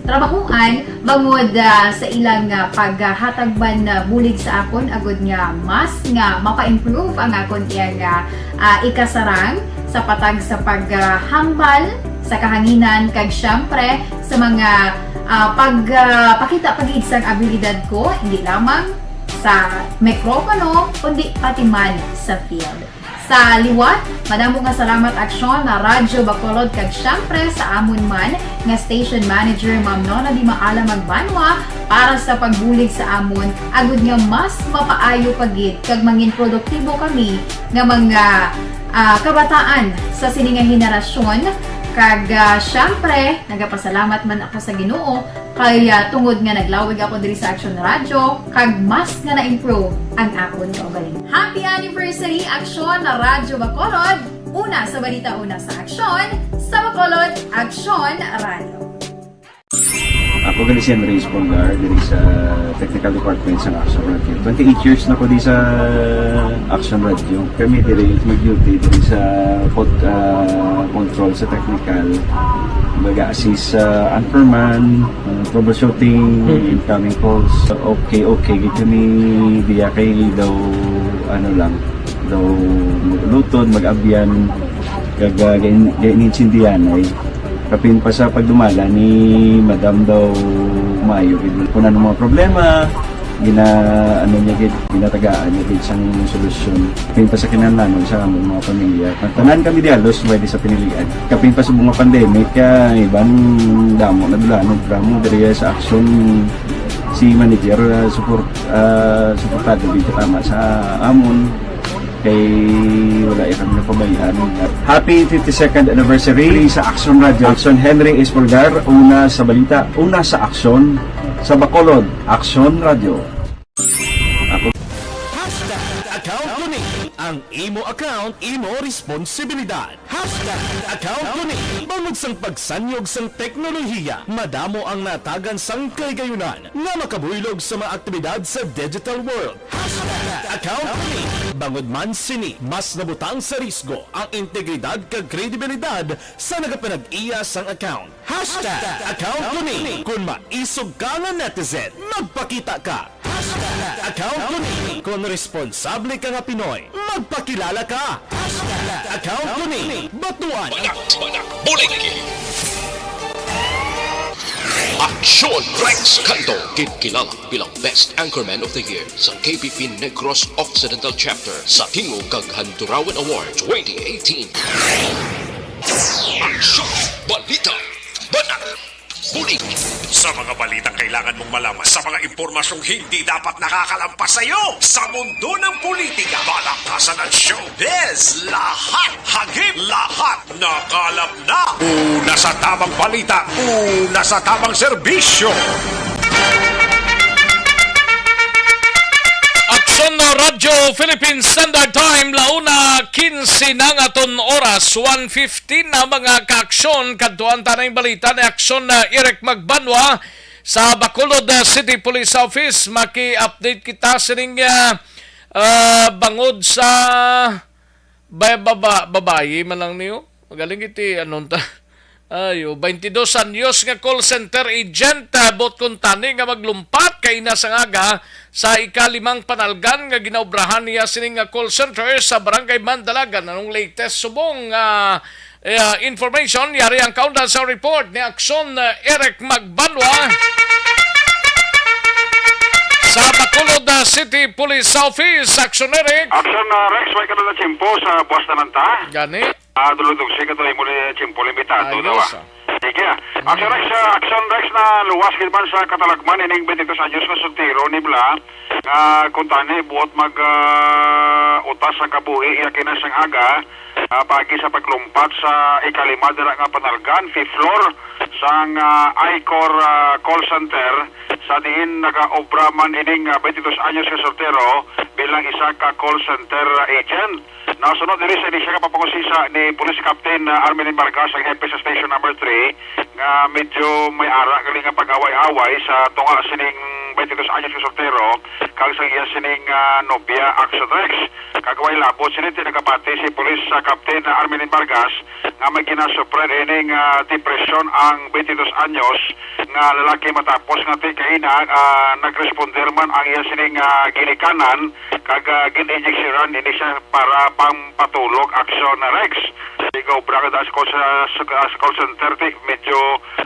trabahuan bangod sa ilang paghatagban bulig sa akon agud nga mas nga mapa-improve ang akon iyang ikasarang sa patag sa paghambal sa kahanginan kag syempre sa mga pakita pagid sang abilidad ko hindi lamang sa mikropono kundi pati man sa field. Sa liwat, madamo nga salamat Aksyon na Radyo Bacolod kag syempre sa amon man nga station manager Ma'am Nona Di Maala Magbanwa para sa pagbulig sa amon agud nga mas mapaayo pagid kag mangin produktibo kami nga mga kabataan sa sininga henerasyon. Kag syempre, nagapasalamat man ako sa Ginoo kay tungod nga naglawig ako diri sa Action Radio kag mas nga na-improve ang akon kaugalingon. Happy anniversary Action na Radyo Bacolod! Una sa balita, una sa Aksyon, sa Bacolod, Action Radio. Ako gali si Andres Polgar diri sa Technical Department sa Action Radio. 28 years na ko di sa Action Radio. Kami diri mag-duty diri sa control sa technical. Mag-assist sa anchorman, troubleshooting, incoming calls. Okay. Gito ni diya kay daw daw maglutod, mag-abyan, ganinsindihan ay kapin pa sa pagdumala ni Madam daw Mayo. Kung ano mga problema, ginatagaan niya gid sang solusyon. Kapin pa sa kinahanglan sa among mga pamilya. Tanan kami dialos pwede sa pinilian. Kapin pa sa mga pandemic, ibang damo na dulanog dramo diri sa action si manager suportado dito tama sa amon kay wala kami na pabayaan. Happy 52nd anniversary sa Action Radio. Action Henry Espolgar, una sa balita, una sa aksyon sa Bacolod. Action Radio. Account ko ni ang imo account, imo responsibilidad. Account ko ni bangod sang pagsanyog sang teknolohiya, madamo ang natagan sang kaygayunan nga makabuylog sa mga aktibidad sa digital world. Account ko ni bangod man sini mas nabutang sa risgo ang integridad kag kredibilidad sa nagapanag-iya sang account. Account ko ni kung maisog ka nga netizen, magpakita ka. Account ko ni kung responsable ka nga Pinoy, magpakilala ka. Account ko ni batuan Bulig! Aksyon Rex Canto, kilala bilang Best Anchorman of the Year sa KPP Negros Occidental Chapter sa Tingog kag Handurawan Award 2018. Aksyon Balita Banat Bulig! Sa mga balitang kailangan mong malaman, sa mga impormasyong hindi dapat nakakalampas sa iyo, sa mundo ng politika, balakasan at showbiz, lahat hagip, lahat nakalap na. Una sa tamang balita, una sa tamang serbisyo. Aksyon na Radyo Philippine Standard Time, launa 15 na nga ton oras, 1:15 na mga kaaksyon, kadtuan tanay balita na aksyon na Eric Magbanwa sa Bacolod City Police Office. Maki-update kita sining bangod sa babayi man lang niyo. Magaling iti anon ta. Ayo, 22 anyos nga call center agent bot kuntani nga maglumpat kay nasangaga sa ikalimang panalgan nga ginaobrahan niya sining nga call center sa Barangay Mandalagan. Anong latest subong information yari ang countdown sa report ni Aksyon Eric Magbanwa sa Bacolod City Police Office. Aksyon Eric. Aksyon Rex, may kanila chimpo sa buwas na nanta. Gani. Dulutog siya ito muli chimpo limitado daw. Sige. Aksyon Rex na luwas kitman sa katalagman ining 22 anyos na sultiro ni Bla kuntani buot mag utas sa kabuhi iyakin na siyang aga pagi sa paglumpat sa ikalima dira nga panalgan 5th floor sang ICOR call center sa diin nag-obra man ining 22 anyos nga soltero bilang isa ka call center agent. Nasunod diri sa siya kapapangusisa ni Police Captain Armelin Vargas ang hepe sa Station Number 3 nga medyo may ara galing nga pag-away-away sa tunga sining 22 anyos nga soltero kag sa iya sining nobya Aksyon Rex. Kagaway labot sining tinagapati si Police Captain Armelin Vargas nga may ginasupred ining depression ang 22 anyos nga lalaki matapos nga kaina nagresponder man ang iya sining ginikanan kag gin-injection ini siya para pangpatulog Aksyon Rex. Ikaw bragada sa call center medyo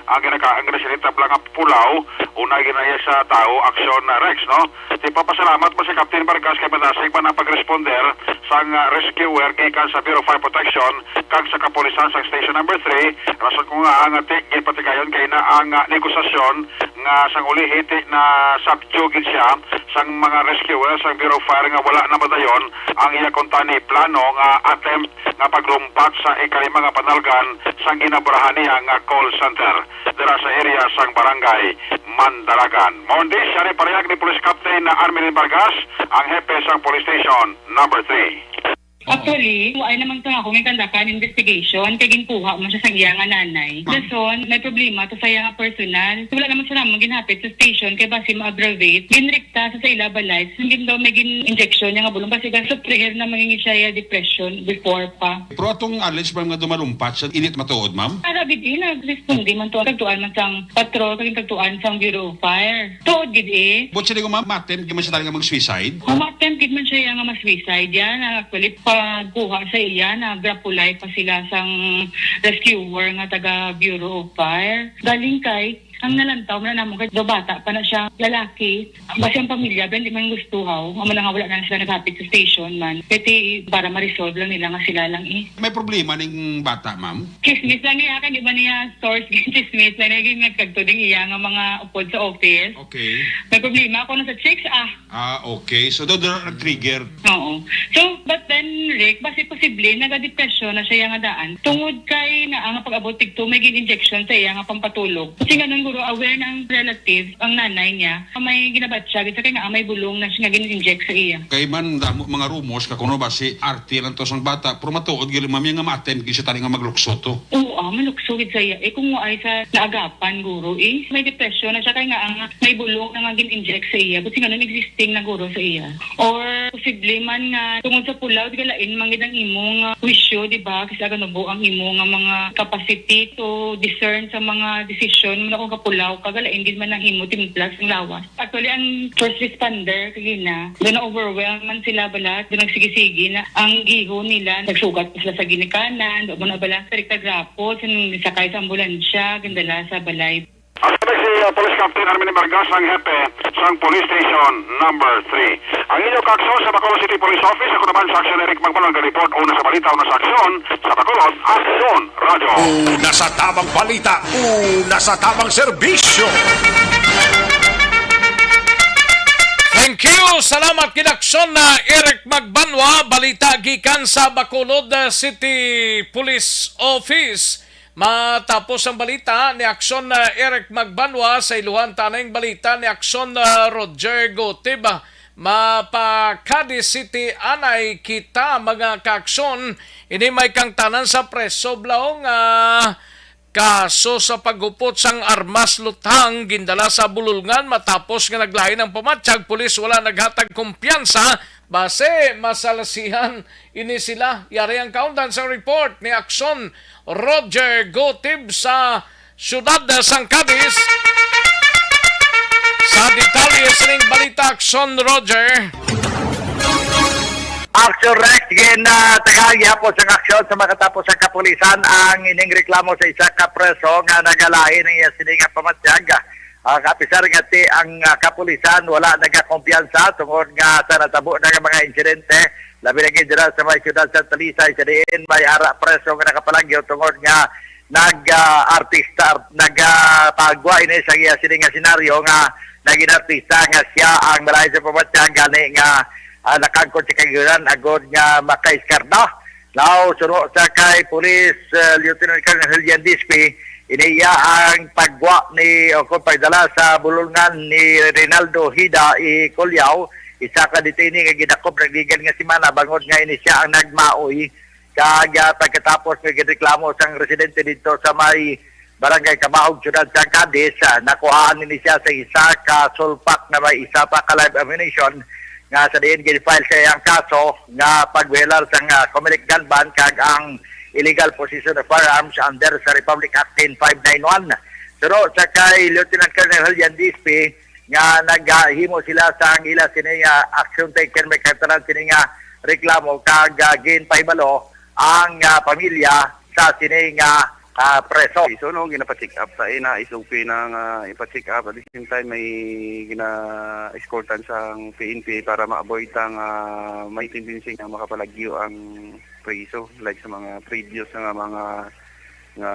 ang ginasalita blang pulaw una ginaya sa tao Aksyon Rex no. Di papasalamat mo si Captain Vargas kay madasig pa na pag-responder sang rescuer gikan sa Bureau of Fire Protection kag sa kapulisan sa Station Number 3. Rason ko nga ang gipatikayon kay na ang negosasyon nga sang ulihiti na subjugin siya sang mga rescuer sang Bureau of Fire nga wala na madayon ang iya kontani plano nga attempt nga paglumpat sa ikalima nga panalgan sang ginabrahan niya nga call center dira sa area sang Barangay Mandalagan. Mondi siya rin parehag ni Police Captain Armelin Vargas ang hepe sang Police Station Number 3. Actually, ay namang ito ako may kandakan investigation kay ginkuha mo siya sa iya nga nanay. Dason, may problema to sa iya nga personal. Wala naman siya namang ginhapit sa station kay basi ma-aggravate. Ginrikta sa ila balay. Hindi daw may gin-injection niya nga bulong basi gan supplier na mangingin siya depression before pa. Pero atong allege ba nga dumalumpat sa init matuod, ma'am? Para gid nag-respondi man to kagtuan man sang patrol kaging kagtuan sang Bureau of Fire. Tuod gid Bot siya ma'am, matem, giman siya talaga mag-suicide? Umatem gid man siya nga mas-suicide yan. Actually, pagkuha sa iya, nagrapulay pa sila sang rescuer nga taga Bureau of Fire. Galing kay ang nalantaw na namon kay do bata pa na siya lalaki. Basta ang pamilya ben di man gustuhaw. Amo na nga wala na sila naghapit sa station man. Kaya para ma-resolve lang nila nga sila lang May problema ning bata, ma'am? Chismis lang niya kan di ba niya source chismis lang niya nagkagtuding iya nga mga upod sa office. Okay. May problema ako na sa chicks Okay. So doon nag-trigger. Oo. So, but then, Rick, basi posible, naga-depression na siya nga daan. Tungod kay na ang pag-abot tigto, may gin-injection sa iya nga pampatulog. Kasi nga nung guro, aware ng relative, ang nanay niya, may ginabat siya, kasi kaya nga may bulong na siya nga gin-inject sa iya. Kay man, mga rumors, kakuno ba si RT lang to sang bata, pero matuod, gili mami nga ma-attempt, siya tali nga maglukso to. Oo, maluksugid sa iya. Kung mo ay sa naagapan, guro, may depression na siya, kaya nga ang may bulong na nga gin-inject sa iya. Kasi nga nung existing na guro sa iya. Or, posible man nga, tungod sa pulaw, di kalain, mangid ang imong wisyo, di ba? Kasi aga nubo ang imong mga capacity to discern sa mga decision mo na kung kapulaw, kagalain din man ang imo timplas ng lawas. Actually, ang first responder, kaya na, doon na-overwhelm man sila balat, doon nagsigi-sige na ang giho nila, nagsugat pa sila sa ginikanan, doon na bala, sa riktagrapos, sakay sa ambulansya, gandala sa balay. Ang sabi si Police Captain Armin Vargas ang hepe sa Police Station number 3. Ang inyong kakson sa Bacolod City Police Office, ako naman sa Aksyon Eric Magbalon, report una sa balita, una sa aksyon sa Bacolod, Aksyon Radio. Una sa tamang balita, una sa tamang serbisyo. Thank you! Salamat kinaksyon na Eric Magbanwa, balita gikan sa Bacolod City Police Office. Matapos ang balita ni Aksyon na Eric Magbanwa sa iluhan tanang balita ni Aksyon na Roger Gotib. Mapakadis City anay kita mga kaaksyon ini may kang tanan sa preso blaong kaso sa paggupot sang armas lutang gindala sa bululngan matapos nga naglahi ng pamatsyag pulis wala naghatag kumpiyansa base masalasihan ini sila. Yari ang countdown sa report ni Aksyon Roger Gotib sa siyudad sang Cadiz. Sa detalye sining balita Aksyon Roger. Action Rex, tagahagi po sa aksyon sa makatapos sa kapulisan ang ining reklamo sa isa ka preso nga nagalain ng sining pamatyag. Ang kapisar nga ang kapulisan wala nagkakumpiyansa tungod nga sa natabo na mga insidente. Labi na gindira sa may siyudad sa Talisay, sa diin may ara preso nga nakapalagyo tungod nga nag-artista, nagpagwa ini sa iya sining nga senaryo nga naging artista nga siya ang malay sa pamatyag gani nga nakangkot si kayunan agod nga makaiskarda. Now, suno sa kay Police Lieutenant Colonel Helian Dispi, iniya ang pagwa ni o kung pagdala sa bulungan ni Rinaldo Hida Colliao, isa ka detainee nga gidakop nagligan nga simana bangod nga ini siya ang nagmaoy kaya pagkatapos may reklamo sang residente dito sa may Barangay Kabaog, Ciudad sa Cadiz, nakuhaan ni siya sa isa ka sulpak na may isa pa ka live ammunition nga sa diin gid-file sa iyang kaso nga pagwelar sang Comelec gun ban kag ang illegal possession of firearms under sa Republic Act 10591. Pero sa kay Lieutenant Colonel Helian Dispi nga naghimo sila sa ang ila sini action taken may katanan sini nga reklamo kag ginpahibalo ang pamilya sa sini nga preso. So no, gina-check up sa ina, SOP na ipa-check up. At the same time, may gina-escortan sa PNP para ma-avoid ang may tendency na makapalagyo ang preso. Like sa mga previous na mga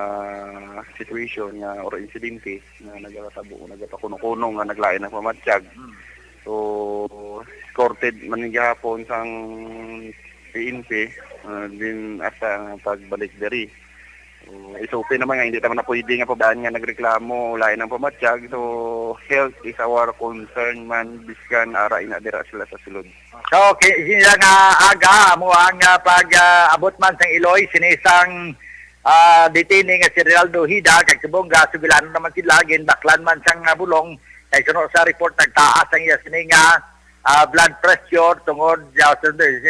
situation nga or incidente na nagkatabo, nagpakuno-kuno nga naglain ng pamatsyag. So, escorted man gihapon sang PNP din asa ang pagbalik diri. SOP naman nga, hindi naman na pwede nga pabaan nga nagreklamo, lain ng pamatsyag. So, health is our concern man, biskan ara inadira sila sa sulod. So, sila nga aga mo ang pag-abot man sa Iloy, sinisang detaining si Rinaldo Hida, kag subong subilano naman sila, ginbaklan man sang bulong, kay sunod sa report nagtaas ang iya sininga blood pressure tungod sa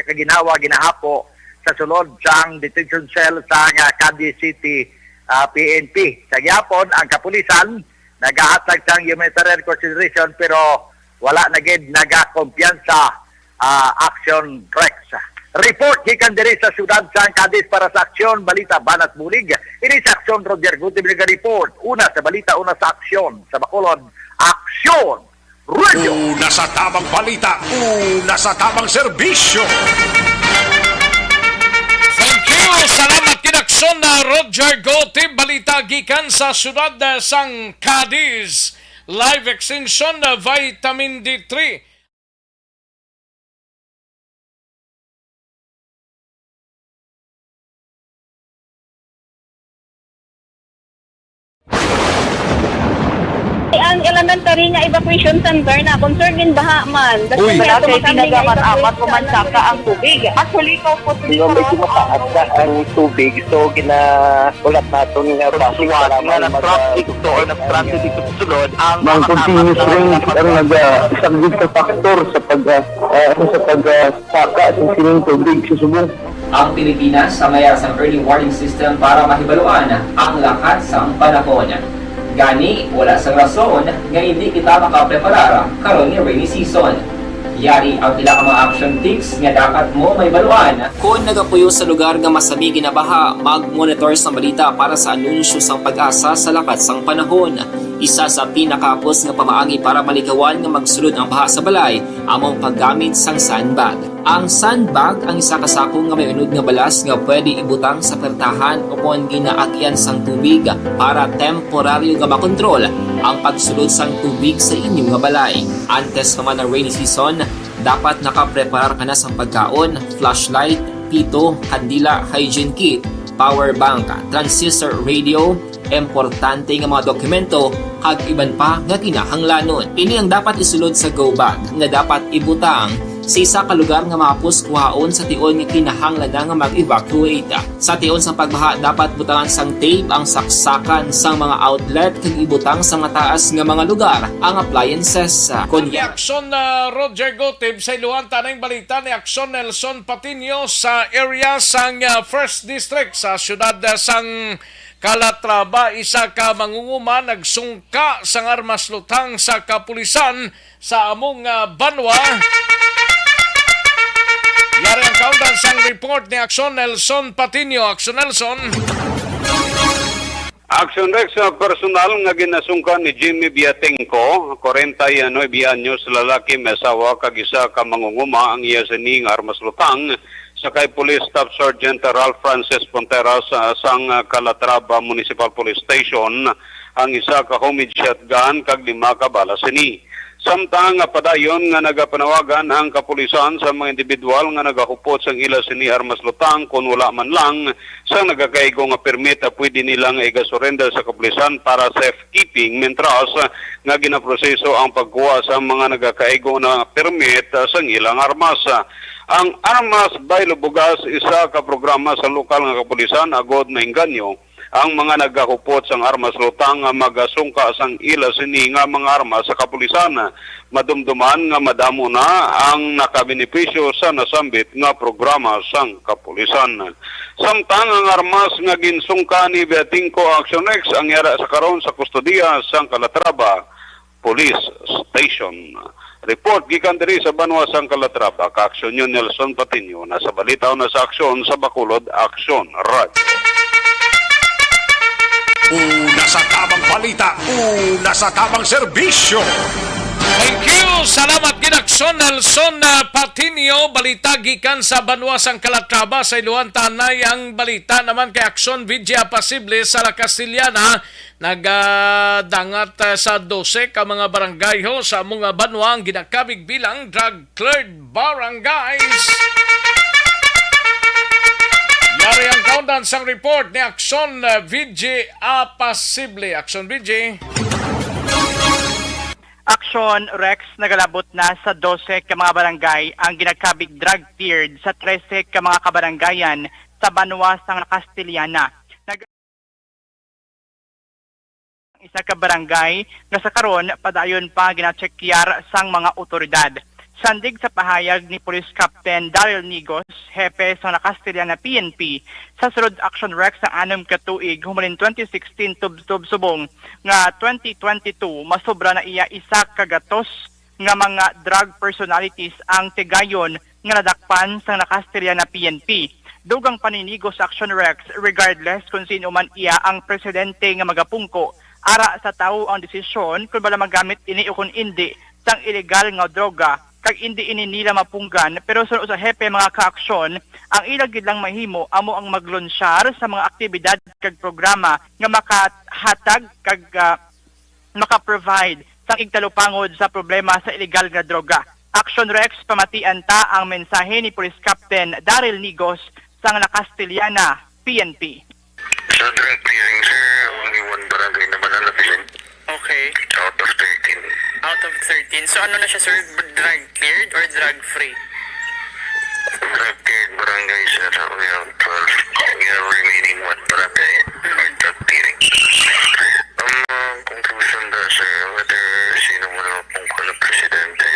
kaginawa, ginahapo sa sulod sang detention cell sa Cadiz City PNP. Sa gyapon ang kapulisan nagahatag sang humanitarian consideration pero wala na gid nagakumpiyansa action Rex. Report gikan diri sa syudad sang Cadiz para sa aksyon balita Banat Bulig. Ini sa aksyon Roger Gutib report. Una sa balita, una sa aksyon sa Bacolod. Aksyon Radio. Una sa tamang balita, una sa tamang serbisyo. Thank you! Salamat kinaksyon na Roger Gotib. Balita gikan sa syudad sang Cadiz. Live extinction na vitamin D3. Ang elementary nga evacuation center na concern din baha man. Uy, kaya tinagaman amat pumansaka ang tubig. Actually, ikaw po Yung medyo mataas na ang tubig, so ulat natin nga Pasiwag nga ng traffic to or ng-transit dito sa sulod, ang Mang continuous rain ang nag-isang sa factor sa pagsaka at sining tubig sa subong. Ang Pilipinas sa mayroon ng early warning system para mahibaluan ang lakas ng panahon. Gani, wala sang rason nga hindi kita makapreparar karon ni rainy season. Yari ang pila ka mga action tips nga dapat mo may baluan. Kung nagapuyo sa lugar nga masabi ginabaha, mag-monitor sa balita para sa anunsyo sang pag-asa sa lakas sang panahon. Isa sa pinakapos nga pamaagi para malikawan nga magsulod ang baha sa balay, among paggamit sang sandbag. Ang sandbag ang isa kasakong nga may unod nga balas nga pwede ibutang sa pertahan upon ginaagyan sang tubig para temporaryo nga makontrol ang pagsulod sang tubig sa inyong nga balay. Antes naman ng rainy season, dapat nakapreparar ka na sang pagkaon, flashlight, pito, kandila, hygiene kit, power bank, transistor radio, importante nga mga dokumento kag iban pa nga kinahanglanon. Ini ang dapat isulod sa go bag nga dapat ibutang sa isa ka lugar nga mapus kuhaon sa tion nga kinahanglan nga mag-evacuate. Sa tion sa pagbaha dapat butangan sang tape ang saksakan sang mga outlet kag ibutang sa mataas nga mga lugar ang appliances. Ni Aksyon na Roger Gotib sa iluhan tanang balita ni Aksyon Nelson Patinio sa area sang 1st District sa syudad sang Calatrava. Isa ka mangunguma nagsungka sang armas lutang sa kapulisan sa among Banwa. Yari ang kaundan sang report ni Aksyon Nelson Patinio. Aksyon Nelson. Action Rex, personal nga ginasungkan ni Jimmy Biatenko, 49 anyos lalaki, may asawa, kag isa ka mangunguma ang iya sining armas lutang sakay Police Staff Sergeant Ralph Francis Ponteras sang Calatrava Municipal Police Station ang isa ka homemade shotgun kag 5 ka bala sini. Samtang padayon nga nagapanawagan ang kapulisan sa mga individual nga nagahupot sang ila sini armas lutang kung wala man lang sa nagakaigo nga permit pwede nilang iga-surrender sa kapulisan para safekeeping mentras nga ginaproseso ang pagkuha sa mga nagakaigo na permit sang ilang armas. Ang Armas Baylo Bugas, isa ka programa sa lokal nga kapulisan agod na inganyo ang mga nagahupot sang armas lutang nga magasungka sang ila sini nga mga armas sa kapulisan. Madumduman nga madamo na ang nakabenepisyo sa nasambit nga programa sang kapulisan. Samtang ang armas nga ginsungka ni Beatinco Action X ang yara sa karon sa kustodiya sang Calatrava Police Station. Report gikan diri sa Banwa sang Calatrava, ka-aksyon yun Nelson Patinio, nasa balita na sa aksyon sa Bacolod, Aksyon Radio. Una sa tamang balita, una sa tamang serbisyo. Thank you! Salamat ginaksyon Nelson Patinio. Balita gikan sa Banwa sang Calatrava sa iluhan tanay. Ang balita naman kay Aksyon Vidya Pasible sa La Castillana. Nagdangat sa 12 ka mga barangay ho sa mga Banwa ang ginakabig bilang drug-cleared barangays. Yari ang countdown sang report ni Aksyon VJ Apasible. Aksyon VJ. Aksyon Rex nagalabot na sa 12 ka mga barangay ang ginagkabig drug tiered sa 13 ka mga kabaranggayan sa Banwa sang Castiliana. Isa ka barangay nga sa karon padayon pa ginatsekyar sang mga otoridad. Sandig sa pahayag ni Police Captain Daryl Nigos, hepe sa Castiliana PNP, sa sulod Action Rex sa 6 ka tuig humulin 2016 tub subong nga 2022 masobra na iya isa ka gatos nga mga drug personalities ang tigayon nga nadakpan sa Castiliana PNP. Dugang paninigos sa Action Rex regardless kung sino man iya ang presidente nga magapungko, ara sa tao ang desisyon kung bala magamit ini o kung hindi sang illegal nga droga kag hindi ini nila mapunggan, pero sa hepe mga kaaksyon ang ilang gid lang mahimo amo ang maglunsyar sa mga aktibidad kag programa nga makahatag kag maka-provide sang igtalupangod sa problema sa illegal nga droga. Action Rex pamatian ta ang mensahe ni Police Captain Daryl Nigos sang Castiliana PNP. Sa drug clearing, sir, only one barangay naman ang nabilin. Okay. Out of 13. Out of 13. So ano na siya, sir? Drug cleared or drug free? Drug cleared barangay, sir. We have 12. We have remaining one barangay. Drug clearing. Conclusion da, sir, whether sino mo na pong na presidente,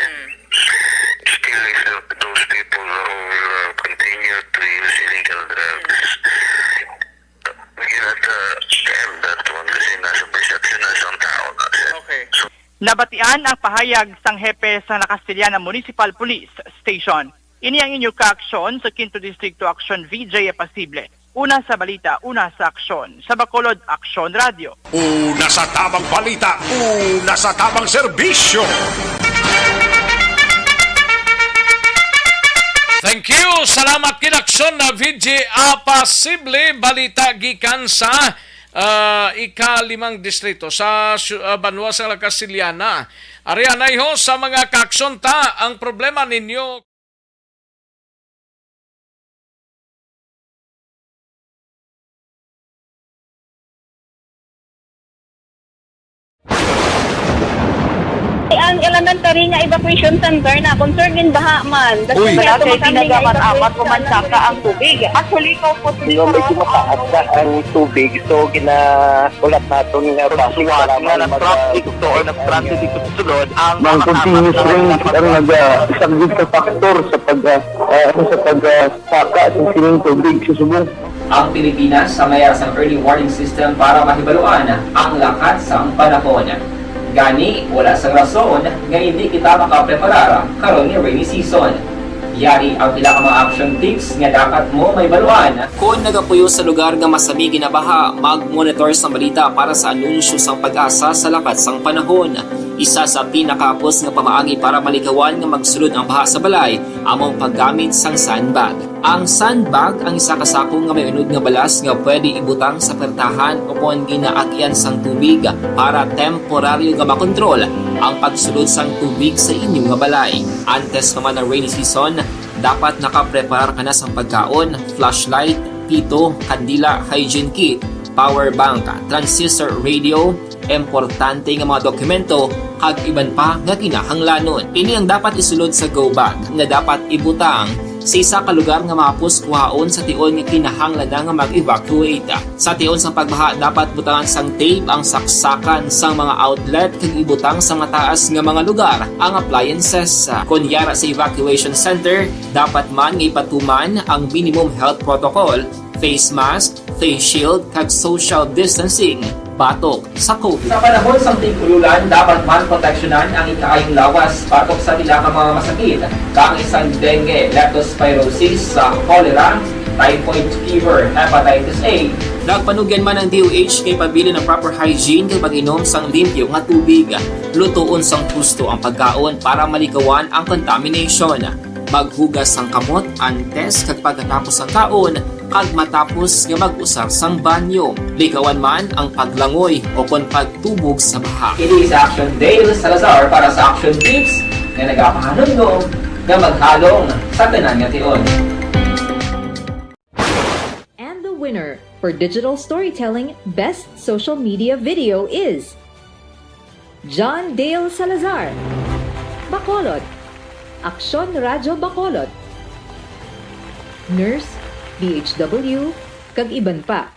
still if those people who will continue to use illegal drugs, we cannot end that one kasi nasa perception na isang tao na, sir. Okay. Nabatian ang pahayag sang hepe sa Castiliana Municipal Police Station. Ini ang inyong kaaksyon sa 5th Distrito Aksyon VJ Apasible. Una sa balita, una sa aksyon. Sa Bacolod, Aksyon Radio. Una sa tamang balita, una sa tamang serbisyo. Thank you. Salamat kinaksyon na VJ Apasible. Balita gikan sa ika-5 distrito sa Banwa sa Castiliana. Arianay ho sa mga kaaksyon ta ang problema ninyo. Ang elementary nga evacuation center na concern din baha man. Uy, kasi tinagaman amat pumansaka ang tubig. Actually, ko po Di ba medyo mataas na ang tubig, so ginaulat natin nga pasiwag nga nag-traffic to or nag-transit dito sa sulod ang ng continuous rain ang isang good factor sa pagsaka at sining tubig sa subong. Ang Pilipinas sa mayroon sa early warning system para mahibaluan ang lakat sa panahon. Gani, wala sa rason nga hindi kita makapreparara karon ni rainy season. Yari ang pila ka mga action tips nga dapat mo may baluan. Kung nagapuyo sa lugar nga masabi ginabaha, mag-monitor sa balita para sa anunsyo sang pag-asa sa lakat sang panahon. Isa sa pinakapos nga pamaagi para malikawan nga magsulod ang baha sa balay, among paggamit sang sandbag. Ang sandbag ang isa kasakong nga may unod nga balas nga pwede ibutang sa pertahan upon ginaagyan sang tubig para temporaryo nga makontrol ang pagsulod sang tubig sa inyong nga balay. Antes naman ng rainy season, dapat nakapreparar ka na sa pagkaon, flashlight, pito, kandila, hygiene kit, power bank, transistor radio, importante nga mga dokumento, kag iban pa nga kinahanglanon. Ini ang dapat isulod sa go bag nga dapat ibutang sa isa ka lugar nga mapus kuhaon sa tion nga kinahanglan nga mag-evacuate. Sa tion sa pagbaha dapat butangan sang tape ang saksakan sang mga outlet kag ibutang sa mataas nga mga lugar ang appliances. Kunyara sa evacuation center, dapat man nga ipatuman ang minimum health protocol, face mask, face shield kag social distancing. Batok sa COVID. Sa panahon sa tig-ululan, dapat man proteksyonan ang ikaayong lawas batok sa pila ka mga masakit. Kang isang dengue, leptospirosis, cholera, typhoid fever, hepatitis A. Nagpanugyan man ang DOH kay pabili ng proper hygiene kay pag-inom sang limpyo nga tubig. Lutuon sang husto ang pagkaon para malikawan ang contamination. Maghugas sang kamot antes kag pagkatapos ang kaon kag matapos nga mag-usar sang banyo. Likawan man ang paglangoy o kon pagtubog sa baha. Ini sa Action Dale Salazar para sa Action Tips nga nagapahanong nga maghalong sa tanan nga tion. winner for Digital Storytelling Best Social Media Video is John Dale Salazar, Bacolod, Aksyon Radyo Bacolod, Nurse, DHW, kag iban pa.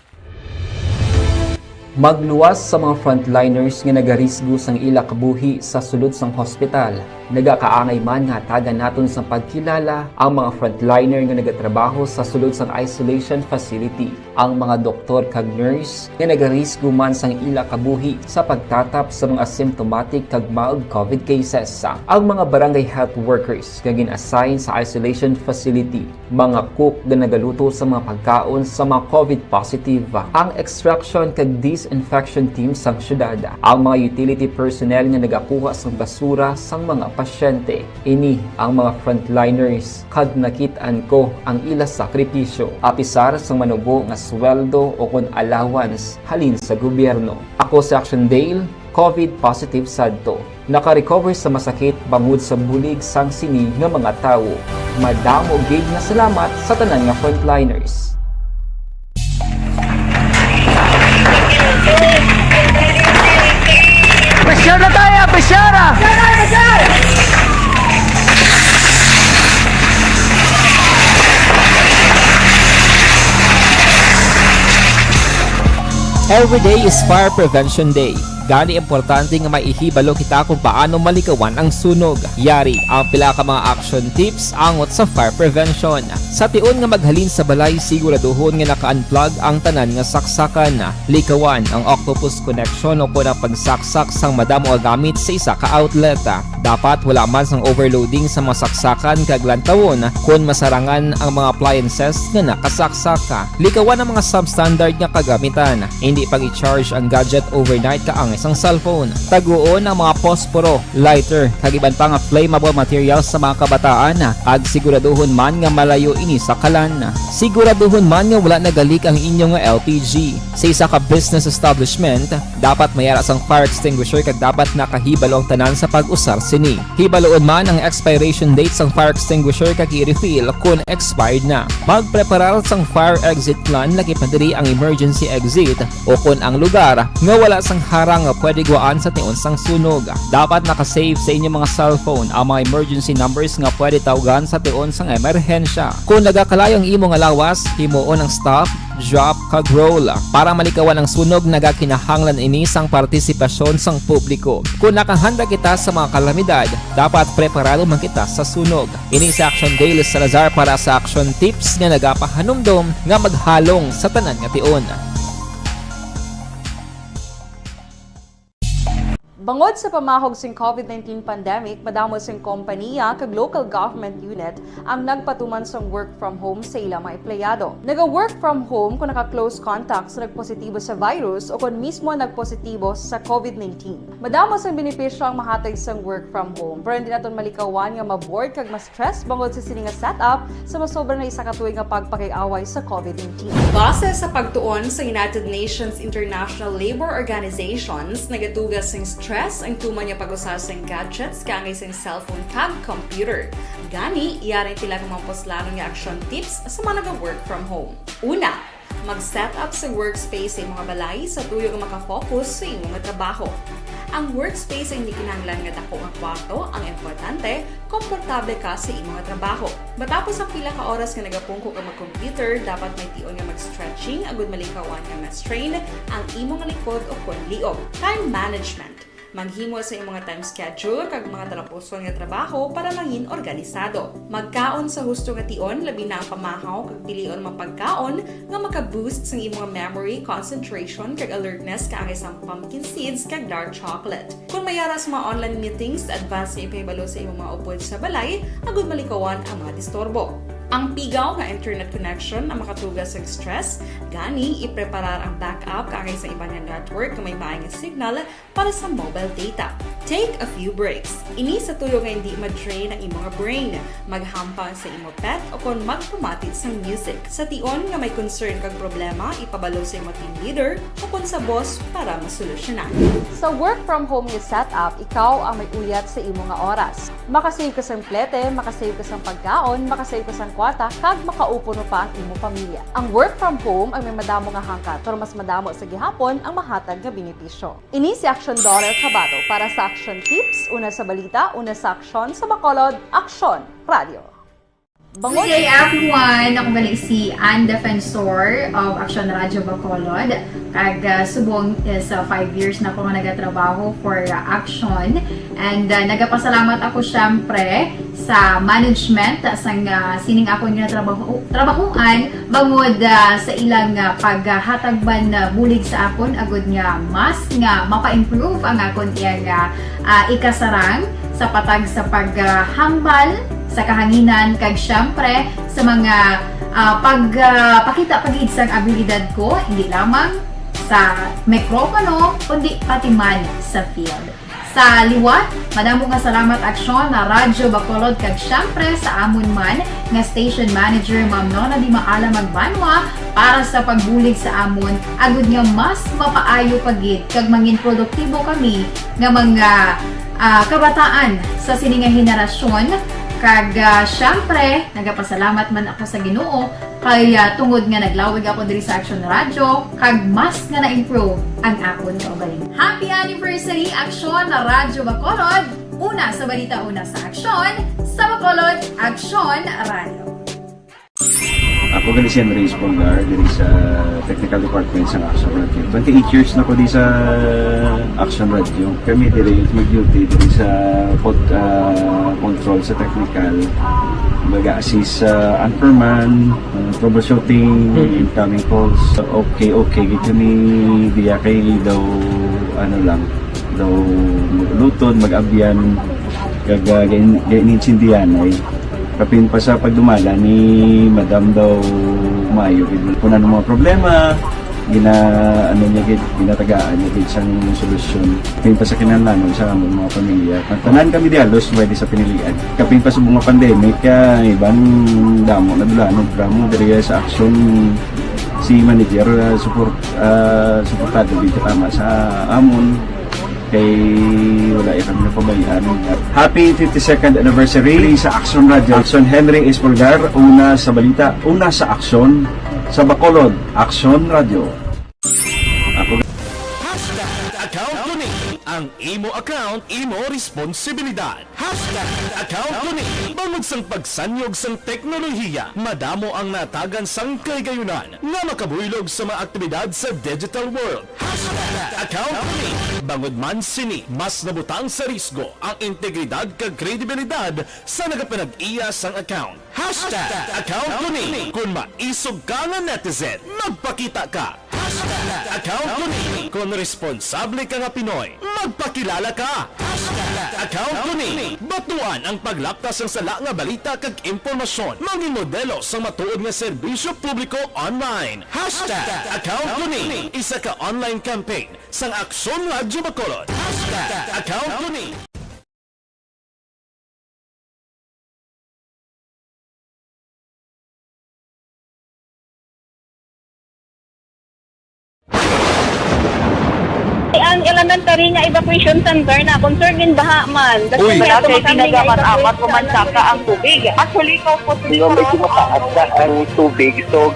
Magluwas sa mga frontliners nga nagarisgo sang ila kabuhi sa sulod sang hospital. Nagakaangay man nga tagan naton sa pagkilala ang mga frontliner nga nagatrabaho sa sulod sang isolation facility. Ang mga doktor kag nurse nga nagarisgo man sang ila kabuhi sa pagtatap sa mga asymptomatic kag mild COVID cases. Ang mga barangay health workers nga gin-assign sa isolation facility, mga cook nga nagaluto sa mga pagkaon sa mga COVID positive, ang extraction kag disinfection team sang syudad, ang mga utility personnel nga nagakuha sang basura sang mga pasyente. Ini ang mga frontliners kag nakitaan ko ang ila sakripisyo apisar sang manubo nga sweldo o kun allowance halin sa gobyerno. Ako si Action Dale, COVID positive sadto. Naka-recover sa masakit bangod sa bulig sang sini nga mga tawo. Madamo gid nga salamat sa tanan nga frontliners. Pressure na tayo, pressure! Every day is Fire Prevention Day. Gani importante nga maihibalo kita kung paano malikawan ang sunog. Yari ang pila ka mga action tips angot sa fire prevention. Sa tion nga maghalin sa balay, siguraduhon nga naka-unplug ang tanan nga saksakan. Likawan ang octopus connection o kung ang pagsaksak sang madamo nga gamit sa isa ka outlet. Dapat wala man sang overloading sa mga saksakan kag lantawon kung masarangan ang mga appliances nga nakasaksaka. Likawan ang mga substandard nga kagamitan. Hindi pag i-charge ang gadget overnight kaang isang cellphone. Taguon ang mga posporo, lighter, kag iban pa nga flammable materials sa mga kabataan. Ag siguraduhon man nga malayo ini sa kalan. Siguraduhon man nga wala nagalik ang inyong LPG. Sa isa ka business establishment, dapat mayara sang fire extinguisher kag dapat nakahibalo ang tanan sa pag-usar sini. Hibaloon man ang expiration date sang fire extinguisher kag i-refill kung expired na. Magpreparar sang fire exit plan laki padiri ang emergency exit o kung ang lugar nga wala sang harang nga pwede guwaan sa tion sang sunog. Dapat nakasave sa inyong mga cellphone ang mga emergency numbers nga pwede tawagan sa tion sang emerhensya. Kung nagakalayo ang imong alawas, himuon ang stop, drop, kag roll. Para malikawan ang sunog, nagakinahanglan ini sang partisipasyon sang publiko. Kung nakahanda kita sa mga kalamidad, dapat preparado man kita sa sunog. Ini sa Action Dale Salazar para sa action tips nga nagapahanumdom nga maghalong sa tanan nga tion. Bangod sa pamahog sing COVID-19 pandemic, madamo sing kompanya kag local government unit ang nagpatuman sang work from home sa ilang mga empleyado. Naga-work from home kung naka-close contact sa nagpositibo sa virus o kung mismo nagpositibo sa COVID-19. Madamo sang benepisyo ang mahatag sang work from home, pero hindi naton malikawan nga maboard kag ma-stress bangod sa sini nga setup sa masobra na isa ka tuig nga pagpakiaway sa COVID-19. Base sa pagtuon sa United Nations International Labour Organizations, nagatugas sing stress ang tuman niya pag-usar sa gadgets kaangay sa cellphone kag computer. Gani, iyari tila kung mga poslanong nga action tips sa mga nag-work from home. Una, mag-set up sa workspace sa imong balay sa tuyo nga makafocus sa imong trabaho. Ang workspace ay hindi kinahanglan nga dako nga kwarto, ang importante, komportable ka sa imong trabaho. Matapos ang pila ka oras nga nagapungko ka mag-computer, dapat may tion nga mag-stretching agud malikawan nga ma-strain ang imong likod o kon liog. Time management. Maghimo sa imong time schedule kag mga talapuson nga trabaho para mangin organisado. Magkaon sa husto nga tion, labi na ang pamahaw kag pilion mga pagkaon nga maka-boost sa imong memory, concentration kag alertness kaangay sa pumpkin seeds kag dark chocolate. Kung mayara sa mga online meetings, advance sa ipahibalo sa imong mga upod sa balay, agud malikawan ang mga disturbo. Ang pigaw nga internet connection ang makatugas sa stress, gani ipreparar ang backup kaangay sa ibang network na may maayong signal para sa mobile data. Take a few breaks. Ini sa tuyo nga hindi ma-drain ang imong brain, maghampang sa imong pet o kung magpumatit sa music. Sa tion nga may concern kag problema, ipabalo sa imong team leader o kung sa boss para masolusyonan. Sa work from home nga setup, ikaw ang may uyat sa imong nga oras. Makasave ka sa plete, makasave ka sa pagkaon, makasave ka sa kwata kag makaupo no pa ang imo pamilya. Ang work from home ay may madamo nga hangkat pero mas madamo sa gihapon ang mahatag nga benepisyo. Ini si Action Dollar Cabato para sa Action Tips, una sa balita, una sa aksyon sa Bacolod, Action Radio. Good day everyone! Ako balik si Ann Defensor of Action Radio Bacolod. Kag subong sa 5 years na ako nga nagatrabaho for Action. And nagapasalamat ako syempre sa management sang sining ako nga trabahuan bangod sa ilang paghatagban bulig sa akon agud nga mas nga mapa-improve ang akon iyang ikasarang sa patag sa paghambal sa kahanginan kag syempre sa mga pagpakita pagid sang abilidad ko hindi lamang sa mikropono kundi pati man sa field. Sa liwat, madamo nga salamat Aksyon na Radyo Bacolod kag syempre sa amon man nga station manager Ma'am Nona Di Maala Magbanwa para sa pagbulig sa amon agud nga mas mapaayo pagid kag mangin produktibo kami nga mga kabataan sa sining nga henerasyon. Kag syempre, nagapasalamat man ako sa Ginoo kay tungod nga naglawig ako diri sa Action Radio kag mas nga na-improve ang akon kaugalingon. Happy anniversary Action Radio Bacolod! Una sa balita, una sa aksyon sa Bacolod, Action Radio. Ako gali si Henry Espolgar diri sa Technical Department sa Action Radio. 28 years na ko di sa Action Radio. Kami diri mag-duty diri sa control sa technical. Mag-assist sa anchorman, troubleshooting, incoming calls. Okay, gito ni diya kay daw daw lutod, mag-abyan, ganinsindihan ay kapin pa sa pagdumala ni Madam daw Mayo punan ng mga problema ginatagaan niya isang solusyon kapin pa sa kinahanglan sa among mga pamilya tanan kami dialos pwede sa pinilian kapin pa sa mga pandemic ibang damo na dulanon drama diri sa action si manager suportado dito tama sa amon kay wala kami na pabayaan. Happy 52nd anniversary sa Action Radio. Action Henry Espolgar, una sa balita, una sa aksyon sa Bacolod, Action Radio. Account ko ni ang imo account, imo responsibilidad. Account ko ni bangod sang pagsanyog sang teknolohiya, madamo ang natagan sang kaygayunan nga makabuylog sa mga aktibidad sa digital world. Account ko ni bangod man sini mas nabutang sa risgo ang integridad kag kredibilidad sa nagapanag-iya sang account. Account ko ni kung maisog ka nga netizen, magpakita ka. Account ko ni kung responsable ka nga Pinoy, magpakilala ka. Account ko ni batuan ang paglaptas ng sala nga balita kag impormasyon, maging modelo sa matuod nga serbisyo publiko online. Account ko ni isa ka online campaign sang Aksyon Radio Bacolod. Account ko ni ang elementary nga evacuation center na concern din baha man. Uy, kasi tinagaman amat pumansaka ang tubig. Actually, ko po medyo mataas na ang tubig. So,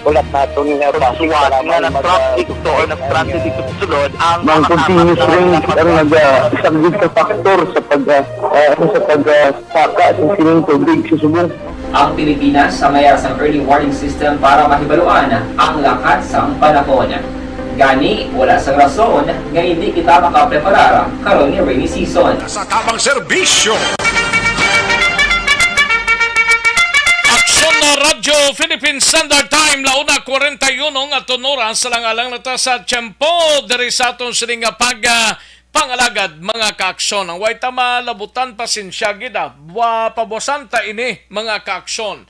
ulat natin nga pasiwala nga ng traffic to or nag-transit dito sulod. Ang continuous rain ang isang good factor sa pagsaka sa sining tubig sa Subo. Ang Pilipinas sa mayar sa early warning system para mahibaluan ang lakat sa panahon. Gani, wala sa rason nga hindi kita makapreparara karon ni rainy season. Sa tamang serbisyo. Aksyon na Radyo Philippine Standard Time launa 41 nga oras sa langalang nata sa tiyempo diri sa aton sining pangalagad mga kaaksyon. Ang way tama labutan pasensya gida. Pabosan ta ini mga kaaksyon.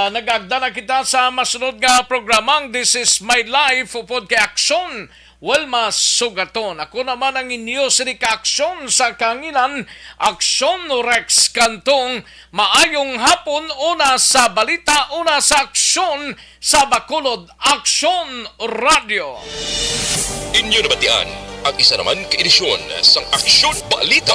Nagagda na kita sa masunod nga programang This is My Life upod kay Aksyon Wilma Sugaton. Ako naman ang inyo sini ka-aksyon sa kanginan Aksyon Rex Kantong. Maayong hapon, una sa balita, una sa aksyon sa Bacolod Aksyon Radio. Inyo nabatian ang isa naman ka edisyon sang Aksyon Balita.